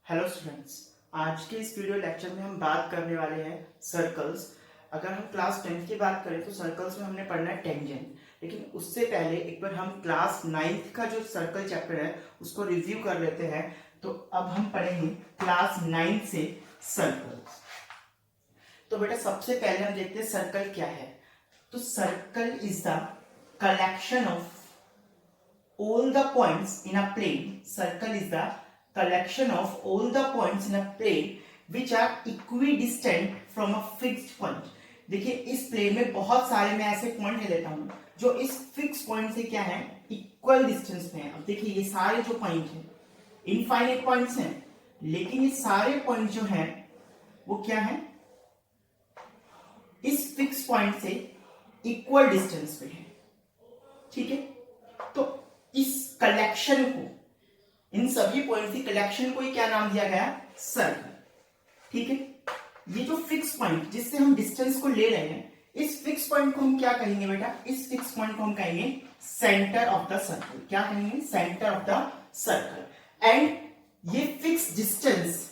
Hello students, आज के इस वीडियो लेक्चर में हम बात करने वाले हैं सर्कल्स। अगर हम क्लास 10th की बात करें तो सर्कल्स में हमने पढ़ना है टेंजेंट, लेकिन उससे पहले एक बार हम क्लास 9th का जो सर्कल चैप्टर है उसको रिव्यू कर लेते हैं। तो अब हम पढ़ेंगे क्लास 9th से सर्कल्स। तो बेटा सबसे पहले हम देखते हैं सर्कल क्या है। तो circle is the collection of all the points in a plane. Circle is the collection of all the points in a plane which are equidistant from a fixed point. देखिए इस प्लेन में बहुत सारे मैं ऐसे पॉइंट ले लेता हूं जो इस फिक्स पॉइंट से क्या है, इक्वल डिस्टेंस में है। अब देखिए ये सारे जो पॉइंट हैं इनफाइनाइट पॉइंट्स हैं, लेकिन ये सारे पॉइंट जो हैं वो क्या है, इस फिक्स पॉइंट से इक्वल डिस्टेंस पे है। ठीक है, तो इस कलेक्शन को, इन सभी पॉइंट की कलेक्शन को ही क्या नाम दिया गया, सर्कल। ठीक है, ये जो फिक्स पॉइंट जिससे हम डिस्टेंस को ले रहे हैं, इस फिक्स पॉइंट को हम क्या कहेंगे बेटा, इस फिक्स पॉइंट को हम कहेंगे सेंटर ऑफ द सर्कल। क्या कहेंगे, centre of the circle. And ये फिक्स डिस्टेंस,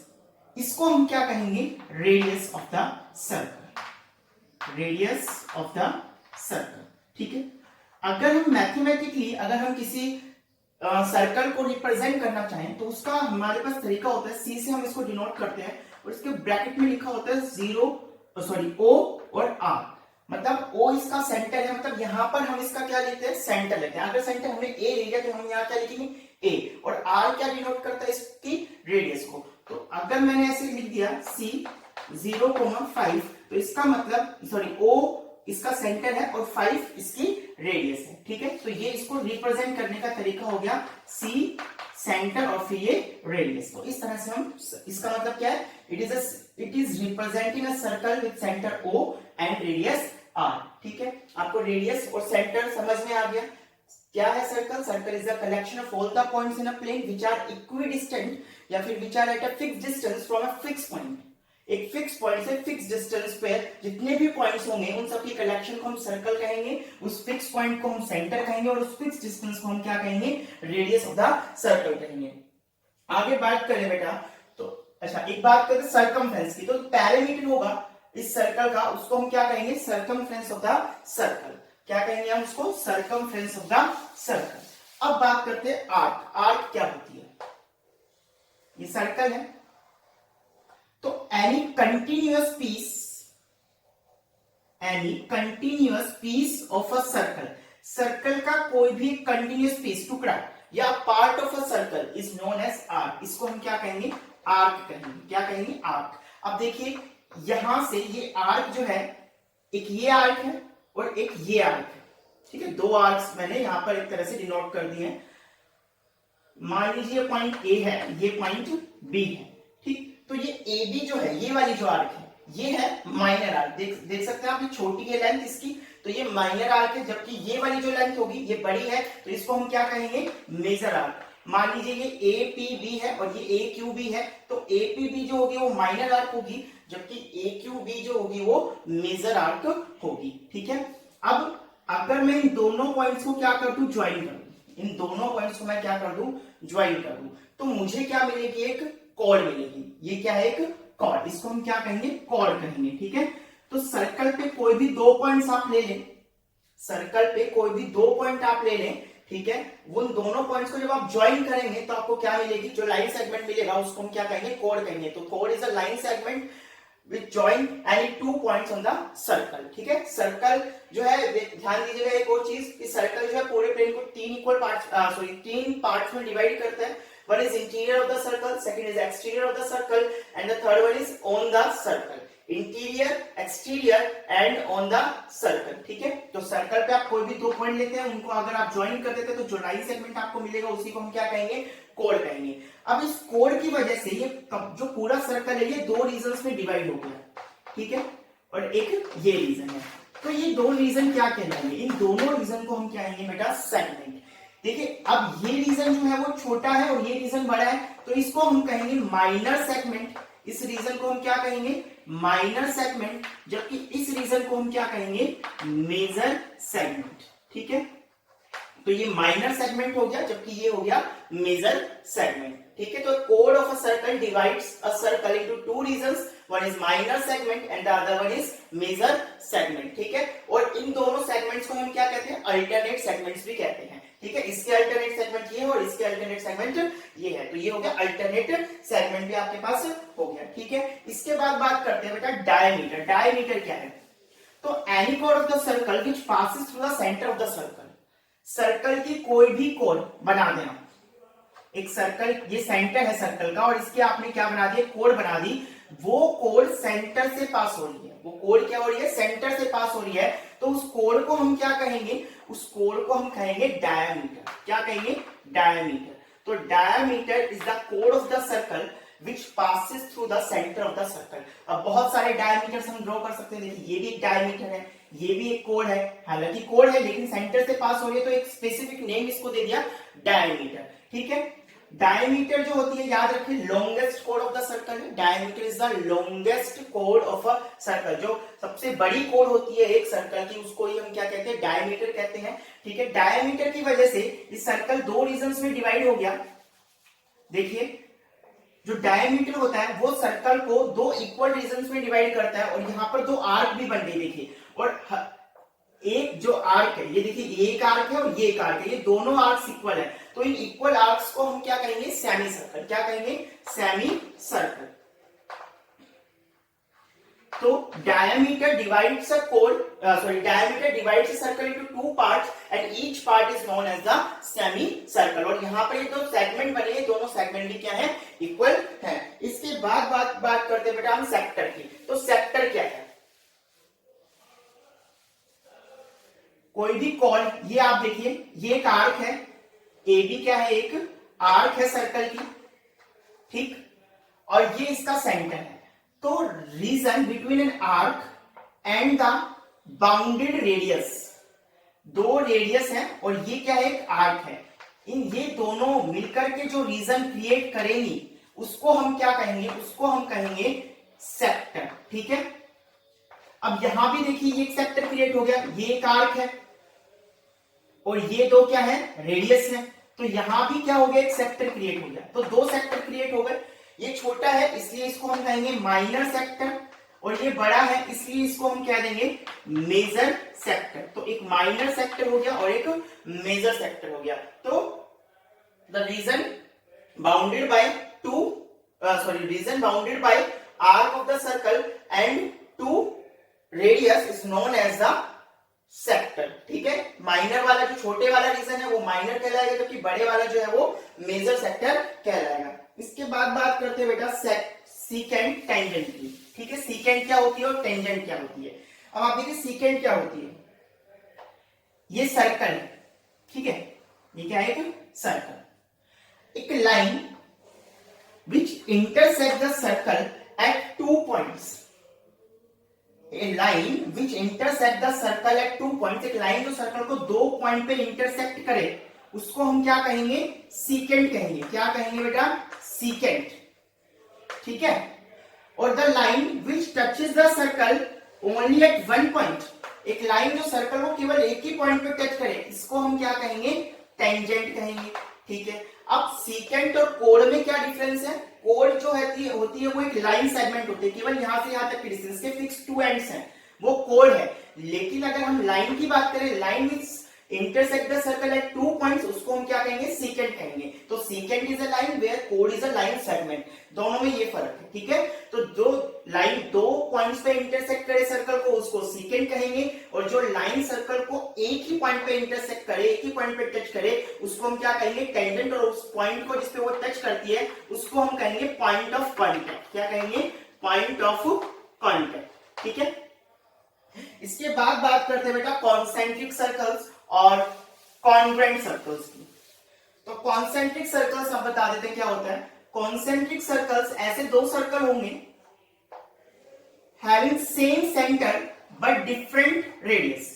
इसको हम क्या कहेंगे, radius of the circle, radius of the circle. ठीक है, अगर हम मैथमेटिकली अगर हम किसी सर्कल को रिप्रेजेंट करना चाहें तो उसका हमारे पास तरीका होता है, सी से हम इसको डिनोट करते हैं और इसके ब्रैकेट में लिखा होता है ओ और आर। मतलब ओ इसका सेंटर है, मतलब यहां पर हम इसका क्या लेते हैं, सेंटर लेते हैं। अगर सेंटर हमने ए ले लिया तो हम यहाँ क्या लिखेंगे, ए, और आर क्या डिनोट करता है, इसकी रेडियस को। तो अगर मैंने ऐसे लिख दिया सी 0,5, तो इसका मतलब ओ इसका सेंटर है और 5 इसकी रेडियस है। ठीक है, तो ये इसको रिप्रेजेंट करने का तरीका हो गया, सी सेंटर और फिर ये रेडियस। तो इस तरह से हम, इसका मतलब क्या है, it is representing a circle with centre O and radius R. ठीक है, आपको रेडियस और सेंटर समझ में आ गया। क्या है circle, circle is the collection of all the points in a plane which are equidistant या फिर which are at a fixed distance from a fix point. एक फिक्स पॉइंट से फिक्स डिस्टेंस पे जितने भी पॉइंट्स होंगे उन सबकी कलेक्शन को हम सर्कल कहेंगे, उस फिक्स पॉइंट को हम सेंटर कहेंगे और उस फिक्स डिस्टेंस को हम क्या कहेंगे, रेडियस ऑफ द सर्कल कहेंगे। आगे बात करें बेटा, तो अच्छा एक बात करें सर्कमफ्रेंस की, तो पैरामीटर होगा इस सर्कल का, उसको हम क्या कहेंगे, सर्कमफ्रेंस ऑफ द सर्कल। क्या कहेंगे हम उसको, सर्कमफ्रेंस ऑफ द सर्कल। अब बात करते हैं आर्क। आर्क क्या होती है, ये सर्कल है, तो any continuous piece of a circle, circle का कोई भी कंटिन्यूअस पीस, टुकड़ा या part of a circle is known as arc. इसको हम क्या कहेंगे, आर्क कहेंगे। क्या कहेंगे, आर्क। अब देखिए यहां से ये आर्क जो है, एक ये आर्क है और एक ये आर्क है। ठीक है, दो आर्क्स मैंने यहां पर एक तरह से डिनोट कर दिए हैं। मान लीजिए पॉइंट ए है, ये पॉइंट बी है। ठीक, तो ये ए बी जो है, ये वाली जो आर्क है, ये है माइनर आर्क। देख सकते हैं आप, ये छोटी है लेंथ इसकी, तो ये माइनर आर्क है। जबकि ये वाली जो लेंथ होगी ये बड़ी है, तो इसको हम क्या कहेंगे, मेजर आर्क। मान लीजिए ये ए पी बी है और ये ए क्यू बी है, तो ए पी बी जो होगी वो माइनर आर्क होगी, जबकि ए क्यू बी जो होगी वो मेजर आर्क होगी। ठीक है, अब अगर मैं इन दोनों पॉइंट्स को क्या कर दूं, ज्वाइन कर दूं, इन दोनों पॉइंट्स को मैं क्या कर दूं, ज्वाइन कर दूं, तो मुझे क्या मिलेगी, एक कॉर्ड मिलेगी। ये क्या है, एक कॉर्ड। इसको हम क्या कहेंगे, कॉर्ड कहेंगे। ठीक है, तो सर्कल पे कोई भी दो पॉइंट्स आप ले लें, सर्कल पे कोई भी दो पॉइंट आप ले लें, ठीक है, उन दोनों पॉइंट्स को जब आप ज्वाइन करेंगे तो आपको क्या मिलेगी, जो लाइन सेगमेंट मिलेगा उसको हम क्या कहेंगे, कॉर्ड कहेंगे। तो chord is a line segment which join any two points on the circle. ठीक है, सर्कल जो है, ध्यान दीजिएगा एक और चीज, कि सर्कल जो है पूरे प्लेन को तीन पार्ट्स में डिवाइड करता है। One is interior of the circle, second is exterior of the circle, and the third one is on the circle. Interior, exterior and on the circle. ठीक है, तो सर्कल पे आप कोई भी दो पॉइंट लेते हैं, उनको अगर आप ज्वाइन कर देते हैं तो जो लाइन सेगमेंट आपको मिलेगा उसी को हम क्या कहेंगे, कोड कहेंगे। अब इस कोड की वजह से ये जो पूरा सर्कल है ये दो रीजन्स में डिवाइड हो गया। ठीक है, और एक ये रीजन है, तो ये दो रीजन क्या कहलाएंगे, इन दोनों रीजन को हम क्या कहेंगे बेटा, सेगमेंट। देखिए अब ये रीजन जो है वो छोटा है और ये रीजन बड़ा है, तो इसको हम कहेंगे माइनर सेगमेंट। इस रीजन को हम क्या कहेंगे, माइनर सेगमेंट, जबकि इस रीजन को हम क्या कहेंगे, मेजर सेगमेंट। ठीक है, तो ये माइनर सेगमेंट हो गया, जबकि ये हो गया मेजर सेगमेंट। ठीक है, तो कोड of a circle divides a circle into two regions, one is minor segment and the other one is major segment. ठीक है, और इन दोनों सेगमेंट्स को हम क्या कहते हैं, अल्टरनेट सेगमेंट्स भी कहते हैं। ठीक है, इसके अल्टरनेट सेगमेंट ये है और इसके अल्टरनेट सेगमेंट ये है, तो ये हो गया अल्टरनेट सेगमेंट भी आपके पास हो गया। ठीक है, इसके बाद बात करते हैं बेटा डायमीटर। डायमीटर क्या है, तो any code of the circle which passes through the centre of the circle. Circle की कोई भी कोड बना देना, एक सर्कल, ये सेंटर है सर्कल का और इसके आपने क्या बना दिया, कोड बना दी, वो कोड सेंटर से पास हो रही है, वो कोड क्या हो रही है, सेंटर से पास हो रही है, तो उस कोड को हम क्या कहेंगे, उस कोड को हम कहेंगे डायमीटर। क्या कहेंगे, डायमीटर। तो diameter is the code of the circle which passes through the center of the circle। अब बहुत सारे डायमीटर्स हम ड्रॉ कर सकते हैं, देखिए ये भी एक डायमीटर है, ये भी एक कोड है, हालांकि कोड है लेकिन सेंटर से पास हो रही है, तो एक स्पेसिफिक नेम इसको दे दिया डायमीटर। ठीक है, डायमीटर जो होती है याद रखिए लॉन्गेस्ट कोड ऑफ द सर्कल है। डायमीटर इज द लॉन्गेस्ट कोड ऑफ अ सर्कल, जो सबसे बड़ी कोड होती है एक सर्कल की, उसको ही हम क्या कहते हैं, डायमीटर कहते हैं। ठीक है, डायमीटर की वजह से इस सर्कल दो रीजन्स में डिवाइड हो गया। देखिए जो डायमीटर होता है वो सर्कल को दो इक्वल रीजन्स में डिवाइड करता है, और यहां पर दो आर्क भी बन गए देखिए, और एक जो आर्क है, ये देखिए ये एक आर्क है और ये एक आर्क है, ये दोनों आर्क्स इक्वल है, तो इन इक्वल आर्क्स को हम क्या कहेंगे, सेमी सर्कल। क्या कहेंगे, सेमी सर्कल। तो diameter divides a chord, diameter divides a circle into two parts and each part is known as the semicircle। और यहाँ पर ये दो सेगमेंट बने, दोनों सेगमेंट भी क्या है, इक्वल है। इसके बाद बात करते हैं बेटा हम सेक्टर की। तो सेक्टर क्या है, कोई भी कॉर्ड, ये आप देखिए ये एक आर्क है, ए बी क्या है, एक आर्क है सर्कल की, ठीक, और ये इसका सेंटर है। तो region between an arc and the bounded radius, दो रेडियस है और ये क्या है, एक आर्क है, इन ये दोनों मिलकर के जो रीजन क्रिएट करेंगी उसको हम क्या कहेंगे, उसको हम कहेंगे सेक्टर। ठीक है, अब यहां भी देखिए ये एक सेक्टर क्रिएट हो गया, ये एक आर्क है और ये दो क्या है, रेडियस है, तो यहां भी क्या हो गया, एक सेक्टर क्रिएट हो गया, तो दो सेक्टर क्रिएट हो गए। ये छोटा है इसलिए इसको हम कहेंगे माइनर सेक्टर, और ये बड़ा है इसलिए इसको हम क्या देंगे, मेजर सेक्टर। तो एक माइनर सेक्टर हो गया और एक मेजर सेक्टर हो गया। तो the region bounded by region bounded by arc of the circle and two radius is known as the sector. ठीक है, माइनर वाला जो छोटे वाला रीजन है वो माइनर कहलाएगा, जबकि बड़े वाला जो है वो मेजर सेक्टर कहलाएगा। इसके बाद बात करते हैं बेटा सीकेंट टेंजेंट की। ठीक है, सीकेंट क्या होती है और टेंजेंट क्या होती है। अब आप देखिए सीकेंट क्या होती है, ये सर्कल है, ठीक है, ये क्या है, एक सर्कल, एक line which intersect the circle at 2 points. A line which intersect the circle at 2 points, एक लाइन जो सर्कल को 2 पॉइंट पे इंटरसेक्ट करे उसको हम क्या कहेंगे, सीकेंट कहेंगे। क्या कहेंगे बेटा, सीकेंट। ठीक है, और the line which touches the circle only at 1 point, एक लाइन जो सर्कल को केवल एक ही पॉइंट पे टच करे इसको हम क्या कहेंगे, टेंजेंट कहेंगे। ठीक है, अब सीकेंट और कोड में क्या डिफरेंस है, कोड जो होती है वो एक लाइन सेगमेंट होती है, केवल यहां से यहां तक की डिस्टेंस के फिक्स 2 एंड्स हैं, वो कोड है। लेकिन अगर हम लाइन की बात करें, line which intersect the circle at 2 points, उसको हम क्या कहेंगे, सीकेंट कहेंगे। तो secant is a line where कोड इज अ लाइन सेगमेंट, दोनों में ये फर्क है। ठीक है, तो जो लाइन 2 पॉइंट्स पे इंटरसेक्ट करे सर्कल को उसको सीकेंट कहेंगे, और जो लाइन सर्कल को एक ही पॉइंट पे इंटरसेक्ट करे, एक ही पॉइंट पे टच करे उसको हम क्या कहेंगे, टेंजेंट, और उस पॉइंट को जिसपे वो टच करती है उसको हम कहेंगे पॉइंट ऑफ कांटेक्ट। क्या कहेंगे, पॉइंट ऑफ कांटेक्ट। ठीक है, इसके बाद बात करते हैं बेटा कॉन्सेंट्रिक सर्कल्स और कॉन्ग्रुएंट सर्कल्स की। तो कॉन्सेंट्रिक सर्कल्स आप बता देते हैं क्या होता है। कॉन्सेंट्रिक सर्कल्स ऐसे दो सर्कल होंगे having same centre but different radius.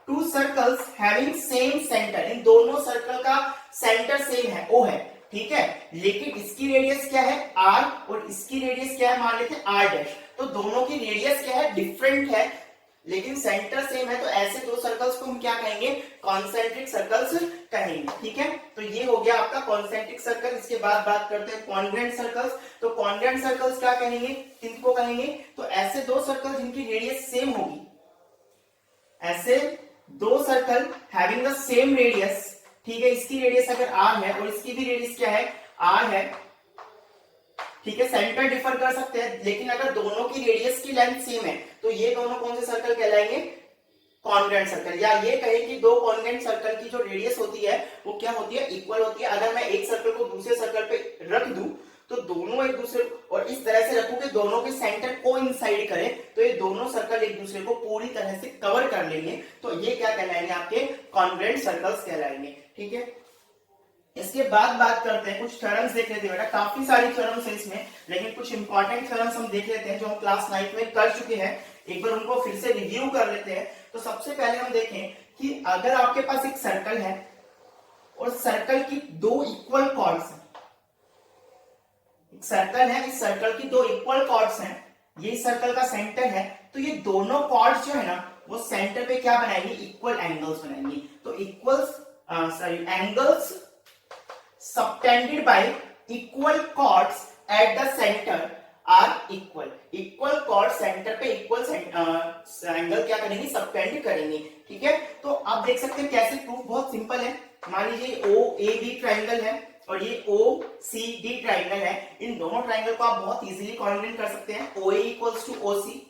2 circles having same centre, इन दोनों सर्कल का सेंटर सेम है, O है, ठीक है, लेकिन इसकी रेडियस क्या है, R, और इसकी रेडियस क्या है, मान लेते हैं R डैश। तो दोनों की रेडियस क्या है, डिफरेंट है, लेकिन सेंटर सेम है, तो ऐसे दो सर्कल्स को हम क्या कहेंगे, कॉन्सेंट्रिक सर्कल्स कहेंगे। ठीक है, तो ये हो गया आपका कॉन्सेंट्रिक सर्कल। इसके बाद बात करते हैं कॉन्ग्रुएंट सर्कल्स। तो कॉन्ग्रुएंट सर्कल्स क्या कहेंगे, किनको कहेंगे, तो ऐसे दो सर्कल जिनकी रेडियस सेम होगी, ऐसे दो circle having the same radius. ठीक है, इसकी रेडियस अगर r है और इसकी भी रेडियस क्या है, r है। ठीक है, सेंटर डिफर कर सकते हैं, लेकिन अगर दोनों की रेडियस की लेंथ सेम है तो ये दोनों कौन से सर्कल कहलाएंगे, कॉन्ग्रुएंट सर्कल। या ये कहें कि दो कॉन्ग्रुएंट सर्कल की जो रेडियस होती है वो क्या होती है, इक्वल होती है। अगर मैं एक सर्कल को दूसरे सर्कल पे रख दूं तो दोनों एक दूसरे और इस तरह से रखूं कि दोनों के सेंटर कोइंसाइड करें, तो ये दोनों सर्कल एक दूसरे को पूरी तरह से कवर कर लेंगे, तो ये क्या कहलाएंगे, आपके कॉन्ग्रुएंट सर्कल्स कहलाएंगे। ठीक है, इसके बाद बात करते हैं, कुछ थ्योरम्स देख लेते हैं बेटा। काफी सारी थ्योरम्स है इसमें, लेकिन कुछ इंपॉर्टेंट थ्योरम्स हम देख लेते हैं जो हम क्लास 9 में कर चुके हैं, एक बार उनको फिर से रिव्यू कर लेते हैं। तो सबसे पहले हम देखें कि अगर आपके पास एक सर्कल है और सर्कल की दो इक्वल कॉर्ड्स हैं, एक सर्कल है, इस सर्कल की दो इक्वल कॉर्ड्स हैं, ये सर्कल का सेंटर है, तो ये दोनों कॉर्ड्स जो है ना वो सेंटर पे क्या बनाएंगे, इक्वल एंगल्स बनाएंगे। तो angles subtended by equal chords at the center are equal। Equal cord centre पे इक्वल एंगल क्या करेंगे, सबटेंड करेंगे। ठीक है, तो आप देख सकते हैं कैसे प्रूफ, बहुत सिंपल है। मान लीजिए ओ ए बी ट्राइंगल है और ये ओ सी डी ट्राइंगल है। इन दोनों ट्राइंगल को आप बहुत इजीली कॉन्ग्रुएंट कर सकते हैं। O A equals to O C,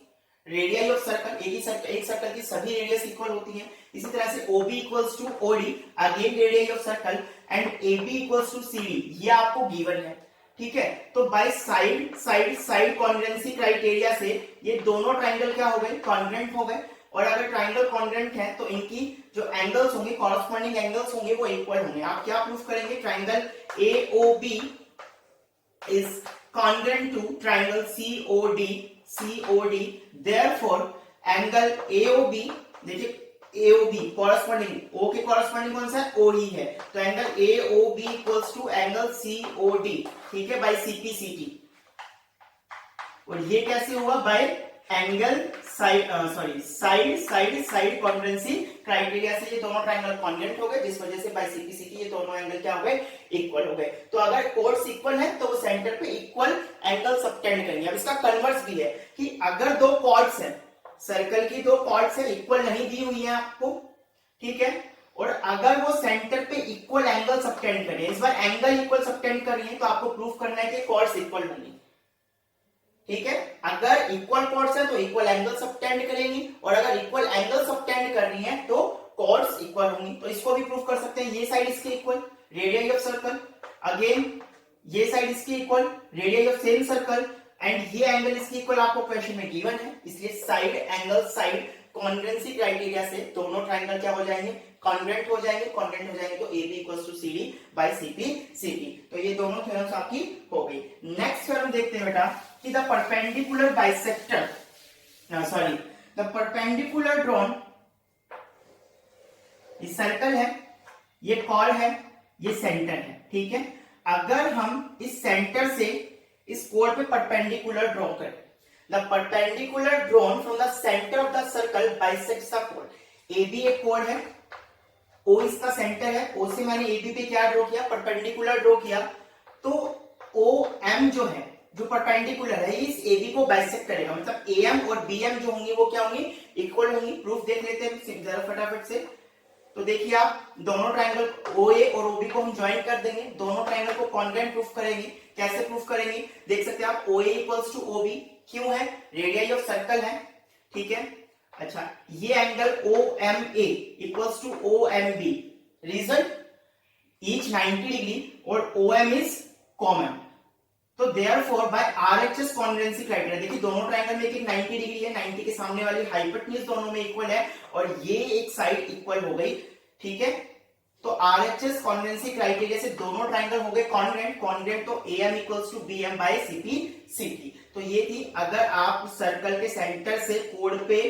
radius of circle, एक सर्कल की सभी रेडियस इक्वल होती है। इसी तरह से OB equals to OD, again radius of circle, and AB equals to CD, ये आपको गिवन है। ठीक है, तो बाय साइड कॉन्ग्रुएंसी क्राइटेरिया से ये दोनों ट्राइंगल क्या हो गए, कॉन्ग्रुएंट हो गए। और अगर ट्राइंगल कॉन्ग्रुएंट है तो इनकी जो एंगल्स होंगे, कॉरस्पॉन्डिंग एंगल्स होंगे, वो इक्वल होंगे। आप क्या प्रूफ करेंगे, triangle AOB is congruent to triangle COD, therefore angle AOB, देखिए AOB कॉरस्पॉन्डिंग, O के कॉरस्पॉन्डिंग कौन सा है, OE है, तो angle AOB equals to angle COD। ठीक है, बाय CPCT। और ये कैसे हुआ, by angle side congruency criteria से ये दोनों ट्राइंगल कॉन्ग्रुएंट हो गए, जिस वजह से बाय CPCT ये दोनों एंगल क्या हो गए, इक्वल हो गए। तो अगर कोड्स इक्वल है तो वो सेंटर पे इक्वल एंगल सबटेंड करेंगे। अब इसका कन्वर्स भी है कि अगर दो कॉर्ड्स हैं, सर्कल की दो कॉर्ड्स है, इक्वल नहीं दी हुई है आपको, ठीक है, और अगर वो सेंटर पे इक्वल एंगल सबटेंड कर रही है, इस बार एंगल इक्वल सबटेंड कर रही है, तो आपको प्रूफ करना है कि कॉर्ड्स इक्वल होंगी। ठीक है, अगर इक्वल कॉर्ड्स है तो इक्वल एंगल सबटेंड करेंगी, और अगर इक्वल एंगल सबटेंड कर रही है तो कॉर्ड्स इक्वल होंगी। तो इसको भी प्रूफ कर सकते हैं, ये साइड इसके equal, radius of circle, again ये साइड इसके equal, radius of same circle, and ये एंगल इसकी इक्वल आपको क्वेश्चन में गिवन है। इसलिए side angle side congruency criteria से दोनों ट्राइंगल क्या हो जाएंगे, कॉन्ग्रुएंट हो जाएंगे। कॉन्ग्रुएंट हो जाएंगे तो AB equals to CD by CPCT। तो ये दोनों थ्योरम्स आपकी हो गई। नेक्स्ट थ्योरम देखते हैं बेटा कि the perpendicular bisector, the perpendicular drawn, ये सर्कल है, ये कॉर्ड है, ये सेंटर है। ठीक है, अगर हम इस सेंटर से इस कोड पे परपेंडिकुलर ड्रॉ करें, the perpendicular drawn from the centre of the circle bisects the code. AB एक कोड है, O इसका सेंटर है, O से मैंने AB पे क्या ड्रॉ किया, परपेंडिकुलर ड्रॉ किया, तो OM जो है, जो परपेंडिकुलर है, इस AB को बाइसेक्ट करेगा, मतलब AM और BM जो होंगी वो क्या होंगी, इक्वल होंगी। प्रूफ देख लेते हैं जरा फटाफट से। तो देखिए आप दोनों ट्राइंगल OA और OB को हम ज्वाइन कर देंगे, दोनों ट्राइंगल को कॉन्ग्रुएंट प्रूफ करेंगे। कैसे प्रूफ करेंगे, देख सकते हैं आप, OA इक्वल्स टू OB, क्यों है, रेडियस ऑफ सर्कल है। ठीक है, अच्छा, ये angle OMA equals to OMB, reason each 90 degree और OM इज कॉमन, तो therefore by RHS congruency criteria, देखिए दोनों ट्राइंगल में एक 90 डिग्री है, 90 के सामने वाली हाइपोटेन्यूज दोनों में इक्वल है, और ये एक साइड इक्वल हो गई। ठीक है, तो RHS कॉन्ग्रुएंसी क्राइटेरिया से दोनों ट्राइंगल हो गए कॉन्ग्रुएंट, तो AM equals to BM by CPCT। तो ये थी, अगर आप सर्कल के सेंटर से कोड पे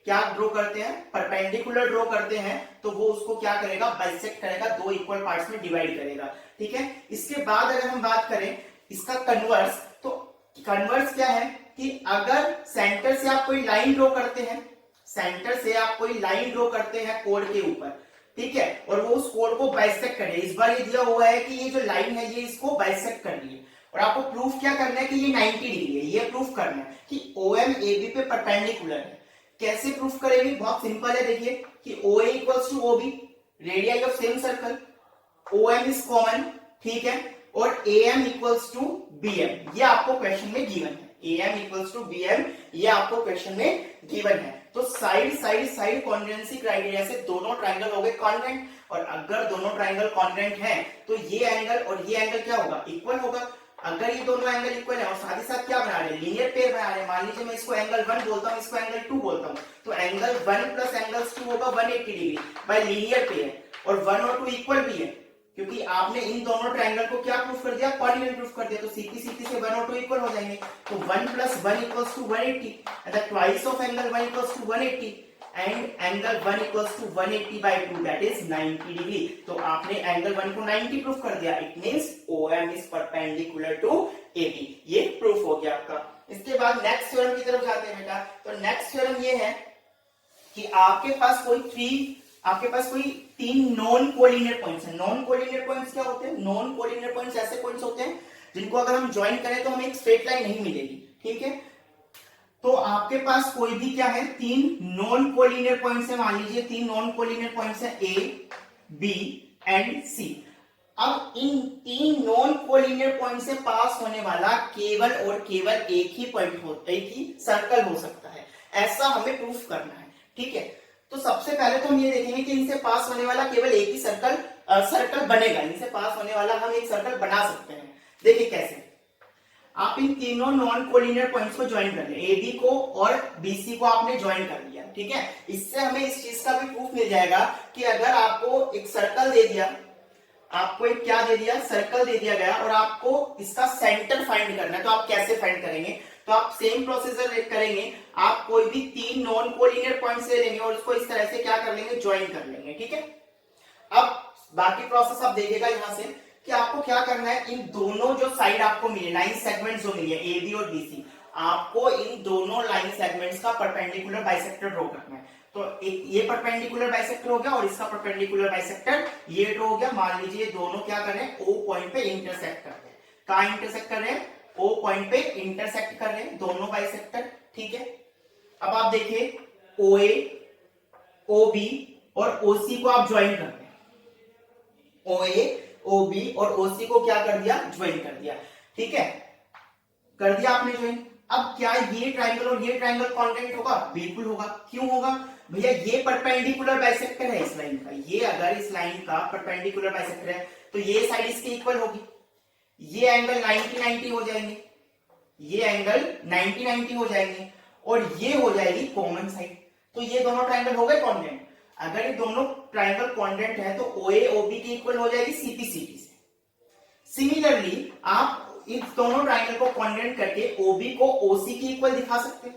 क्या ड्रॉ करते हैं, परपेंडिकुलर ड्रॉ करते हैं, तो वो उसको क्या करेगा, बाइसेक्ट करेगा, दो इक्वल पार्ट्स में डिवाइड करेगा। ठीक है, इसके बाद अगर हम बात करें इसका कन्वर्स, तो कन्वर्स क्या है कि अगर सेंटर से आप कोई लाइन ड्रॉ करते हैं, सेंटर से आप कोई लाइन ड्रॉ करते हैं कोड के ऊपर, ठीक है, और वो उस कोड को बाइसेक्ट कर रही है। इस बार ये दिया हुआ है कि ये जो लाइन है ये इसको बाइसेक्ट कर रही है, और आपको प्रूफ क्या करना है कि ये 90 डिग्री है, ये प्रूफ करना है कि OM AB पे परपेंडिकुलर है। कैसे प्रूफ करेंगे? बहुत सिंपल है, देखिए कि OA equals to OB, radius of same circle, OM is common, ठीक है, और AM इक्वल्स टू BM, ये आपको क्वेश्चन में गिवन है। AM इक्वल्स टू BM ये आपको क्वेश्चन में गिवन है। तो side side side congruency criteria से दोनों ट्राइंगल हो गए कॉन्ग्रुएंट, और अगर दोनों ट्राइंगल कॉन्ग्रुएंट हैं तो ये एंगल और ये एंगल क्या होगा? इक्वल होगा। अगर ये दोनों एंगल इक्वल है और साथ ही साथ क्या बना रहे हैं? लीनियर पेयर बना रहे हैं। मान लीजिए मैं इसको एंगल 1 बोलता हूं, इसको एंगल 2 बोलता हूं, तो एंगल 1 प्लस एंगल 2 होगा 180 डिग्री बाय लीनियर पेयर, और 1 और 2 इक्वल भी है क्योंकि आपने इन दोनों ट्रायंगल को क्या प्रूफ कर दिया? कॉन्ग्रुएंट प्रूफ कर दिया। तो सीधी सीधी से 1 और 2 इक्वल हो जाएंगे, तो 1 plus 1 equals to 180, the twice of angle 1 equals to 180, and angle 1 equals to 180 by 2 that is 90 degree. तो आपने एंगल 1 को 90 प्रूफ कर दिया, it means OM is perpendicular to AB, ये प्रूफ हो गया आपका। इसके बाद नेक्स्ट थ्योरम की तरफ जाते हैं बेटा। तो नेक्स्ट थ्योरम ये है कि आपके पास कोई तीन नॉन कोलिनियर पॉइंट्स हैं। नॉन कोलिनियर पॉइंट्स क्या होते हैं? नॉन कोलिनियर पॉइंट्स ऐसे पॉइंट्स होते हैं जिनको अगर हम ज्वाइन करें तो हमें एक स्ट्रेट लाइन नहीं मिलेगी, ठीक है। तो आपके पास कोई भी क्या है? तीन नॉन कोलिनियर पॉइंट्स है। मान लीजिए तीन नॉन कोलिनियर पॉइंट्स है A, B एंड C। अब इन तीन नॉन कोलिनियर पॉइंट से पास होने वाला केवल और केवल एक ही पॉइंट होता है, एक ही सर्कल हो सकता है, ऐसा हमें प्रूफ करना है, ठीक है। तो सबसे पहले तो हम ये देखेंगे कि इनसे पास होने वाला केवल एक ही सर्कल बनेगा। इनसे पास होने वाला हम एक सर्कल बना सकते हैं। देखिए कैसे। आप इन तीनों नॉन कोलिनियर पॉइंट्स को ज्वाइन कर लें, AB को और BC को आपने ज्वाइन कर लिया, ठीक है। इससे हमें इस चीज का भी प्रूफ मिल जाएगा कि अगर आपको एक सर्कल दे दिया, आपको एक क्या दे दिया? सर्कल दे दिया गया, और आपको इसका सेंटर फाइंड करना है, तो आप कैसे फाइंड करेंगे? तो आप सेम प्रोसीजर करेंगे। आप कोई भी तीन नॉन कोलिनियर पॉइंट्स ले लेंगे और उसको इस तरह से क्या कर लेंगे? ज्वाइन कर लेंगे, ठीक है। अब बाकी प्रोसेस आप देखिएगा यहां से कि आपको क्या करना है। इन दोनों जो साइड आपको मिले, लाइन सेगमेंट्स जो मिले AB और BC, आपको इन दोनों लाइन सेगमेंट्स का परपेंडिकुलर बाइसेक्टर ड्रॉ करना है। तो एक ये परपेंडिकुलर बाइसेक्टर हो गया और इसका परपेंडिकुलर बाइसेक्टर ये ड्रॉ हो गया। मान लीजिए दोनों क्या कर रहे हैं? O पॉइंट पे इंटरसेक्ट कर रहे हैं। कहां इंटरसेक्ट कर रहे हैं? O पॉइंट पे इंटरसेक्ट कर रहे हैं दोनों बाइसेक्टर, ठीक है। अब आप देखिए OA, OB और OC को आप ज्वाइन कर रहे हैं। OA, OB और OC को क्या कर दिया? ज्वाइन कर दिया, ठीक है। कर दिया आपने ज्वाइन। अब क्या ये ट्रायंगल और ये ट्रायंगल कॉन्ग्रुएंट होगा? बिल्कुल होगा। क्यों होगा भैया? ये परपेंडिकुलर बाइसेक्टर है इस लाइन का। ये अगर इस लाइन का परपेंडिकुलर बाइसेक्टर है तो ये साइड इसके इक्वल होगी, ये एंगल 90-90 हो जाएंगे, ये एंगल 90-90 हो जाएंगे, और ये हो जाएगी कॉमन साइड। तो ये दोनों ट्रायंगल हो गए कॉन्ग्रुएंट। अगर ये दोनों ट्रायंगल कॉन्ग्रुएंट है तो OA OB की इक्वल हो जाएगी CP CT से। सिमिलरली आप इस दोनों ट्रायंगल को कॉन्ग्रुएंट करके OB को OC की इक्वल दिखा सकते हैं,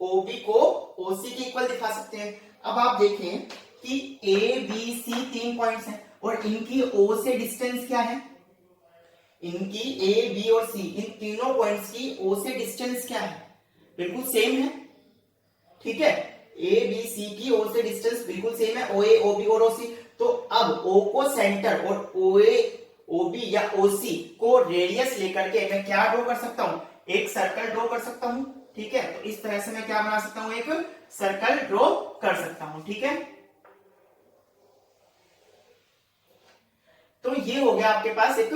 OB को OC की इक्वल दिखा सकते हैं। अब आप देखें कि A B C तीन पॉइंट्स हैं और इनकी O से डिस्टेंस क्या है? इनकी A B और C, इन तीनों पॉइंट्स की O से डिस्टेंस क्या है? बिल्कुल सेम है, ठीक है। A B C की O से डिस्टेंस बिल्कुल सेम है, OA OB और OC। तो अब O को सेंटर और OA OB या OC को रेडियस लेकर के मैं क्या ड्रॉ कर सकता हूं? एक सर्कल ड्रॉ कर सकता हूं, ठीक है। तो इस तरह से मैं क्या बना सकता हूं? एक सर्कल ड्रॉ कर सकता हूं, ठीक है। तो ये हो गया आपके पास एक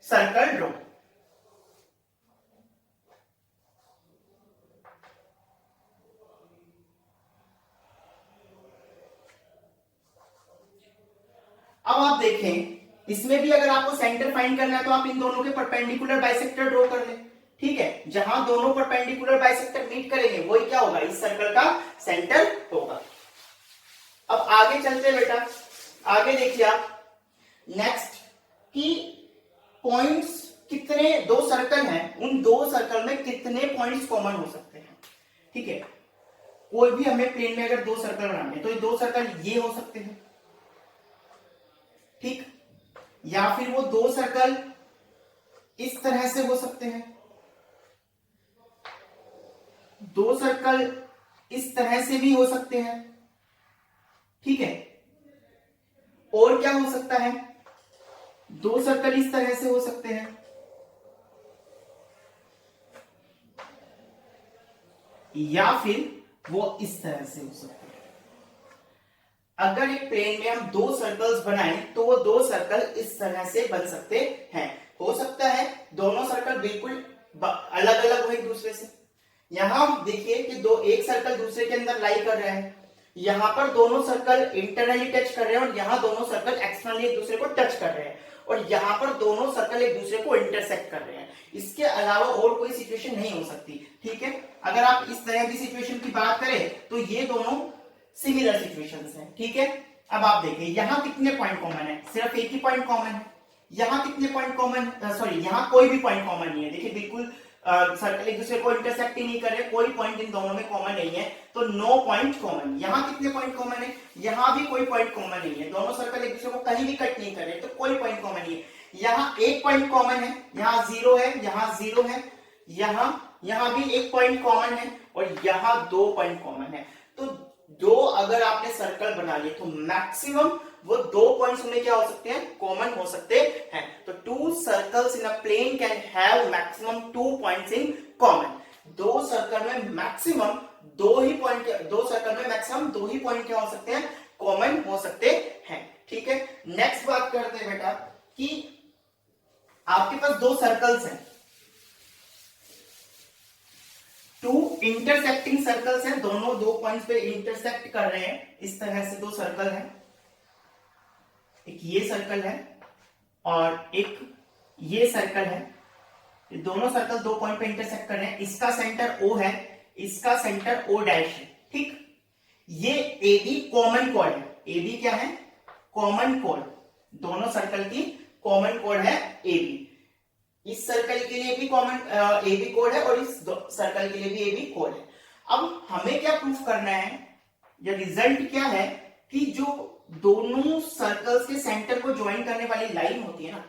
सर्कल ड्रॉ। अब आप देखें इसमें भी अगर आपको सेंटर फाइंड करना है तो आप इन दोनों के परपेंडिकुलर बाइसेक्टर ड्रॉ कर लें, ठीक है। जहां दोनों परपेंडिकुलर बाइसेक्टर मीट करेंगे वही क्या होगा? इस सर्कल का सेंटर होगा। अब आगे चलते हैं बेटा, आगे देखिए आप नेक्स्ट कि पॉइंट्स कितने, दो सर्कल हैं, उन दो सर्कल में कितने पॉइंट्स कॉमन हो सकते हैं, ठीक है। कोई भी हमें प्लेन में अगर दो सर्कल बनाने हैं तो ये दो सर्कल ये हो सकते हैं, ठीक, या फिर वो दो सर्कल इस तरह से हो सकते हैं, दो सर्कल इस तरह से भी हो सकते हैं, ठीक है। और क्या हो सकता है, दो सर्कल इस तरह से हो सकते हैं, या फिर वो इस तरह से हो सकते हैं। अगर एक प्लेन में हम दो सर्कल्स बनाएं तो वो दो सर्कल इस तरह से बन सकते हैं। हो सकता है दोनों सर्कल बिल्कुल अलग अलग हो एक दूसरे से। यहां देखिए कि एक सर्कल दूसरे के अंदर लाई कर रहा है, यहां पर दोनों सर्कल इंटरनली टच कर रहे हैं और यहां दोनों सर्कल एक्सटर्नली एक दूसरे को टच कर रहे हैं, और यहां पर दोनों सर्कल एक दूसरे को इंटरसेक्ट कर रहे हैं। इसके अलावा और कोई सिचुएशन नहीं हो सकती, ठीक है। अगर आप इस तरह की सिचुएशन की बात करें तो ये दोनों सिमिलर सिचुएशंस हैं, ठीक है। अब आप देखिए यहां कितने पॉइंट कॉमन है, सिर्फ एक ही पॉइंट कॉमन है। यहां कितने पॉइंट कॉमन, सॉरी यहां कोई भी पॉइंट कॉमन नहीं है। देखिए बिल्कुल सर्कल एक दूसरे को इंटरसेक्ट ही नहीं कर रहे, कोई पॉइंट इन दोनों में कॉमन नहीं है, तो नो पॉइंट कॉमन। यहां कितने पॉइंट कॉमन है, यहां भी कोई पॉइंट कॉमन नहीं है, दोनों सर्कल एक दूसरे को कहीं भी कट नहीं कर रहे, तो कोई पॉइंट कॉमन नहीं है। यहां एक पॉइंट कॉमन है, यहां जीरो है, यहां जीरो है, यहां भी एक पॉइंट कॉमन है, और यहां दो पॉइंट कॉमन है। तो दो अगर आपने सर्कल बना लिए तो मैक्सिमम वो दो पॉइंट्स में क्या हो सकते हैं, कॉमन हो सकते हैं। तो two circles in a plane can have maximum 2 points in common. दो सर्कल में मैक्सिमम दो ही पॉइंट, दो सर्कल में मैक्सिमम दो ही पॉइंट क्या हो सकते हैं, कॉमन हो सकते हैं, ठीक है। नेक्स्ट बात करते हैं बेटा कि आपके पास दो सर्कल्स हैं, टू इंटरसेक्टिंग सर्कल्स हैं, दोनों दो पॉइंट्स पे इंटरसेक्ट कर रहे हैं, इस तरह से दो सर्कल हैं। एक ये सर्कल है और एक ये सर्कल है, ये दोनों सर्कल दो पॉइंट पे इंटरसेक्ट कर रहे हैं। इसका सेंटर O है, इसका सेंटर O डैश है, ठीक। ये AB कॉमन कॉर्ड है, AB क्या है, कॉमन कॉर्ड, दोनों सर्कल की कॉमन कॉर्ड है AB। इस सर्कल के लिए भी कॉमन AB कोड है और इस सर्कल के लिए भी AB कोड है। अब हमें क्या प्रूफ करना है, या रिजल्ट क्या है कि जो दोनों सर्कल्स के सेंटर को ज्वाइन करने वाली लाइन होती है ना,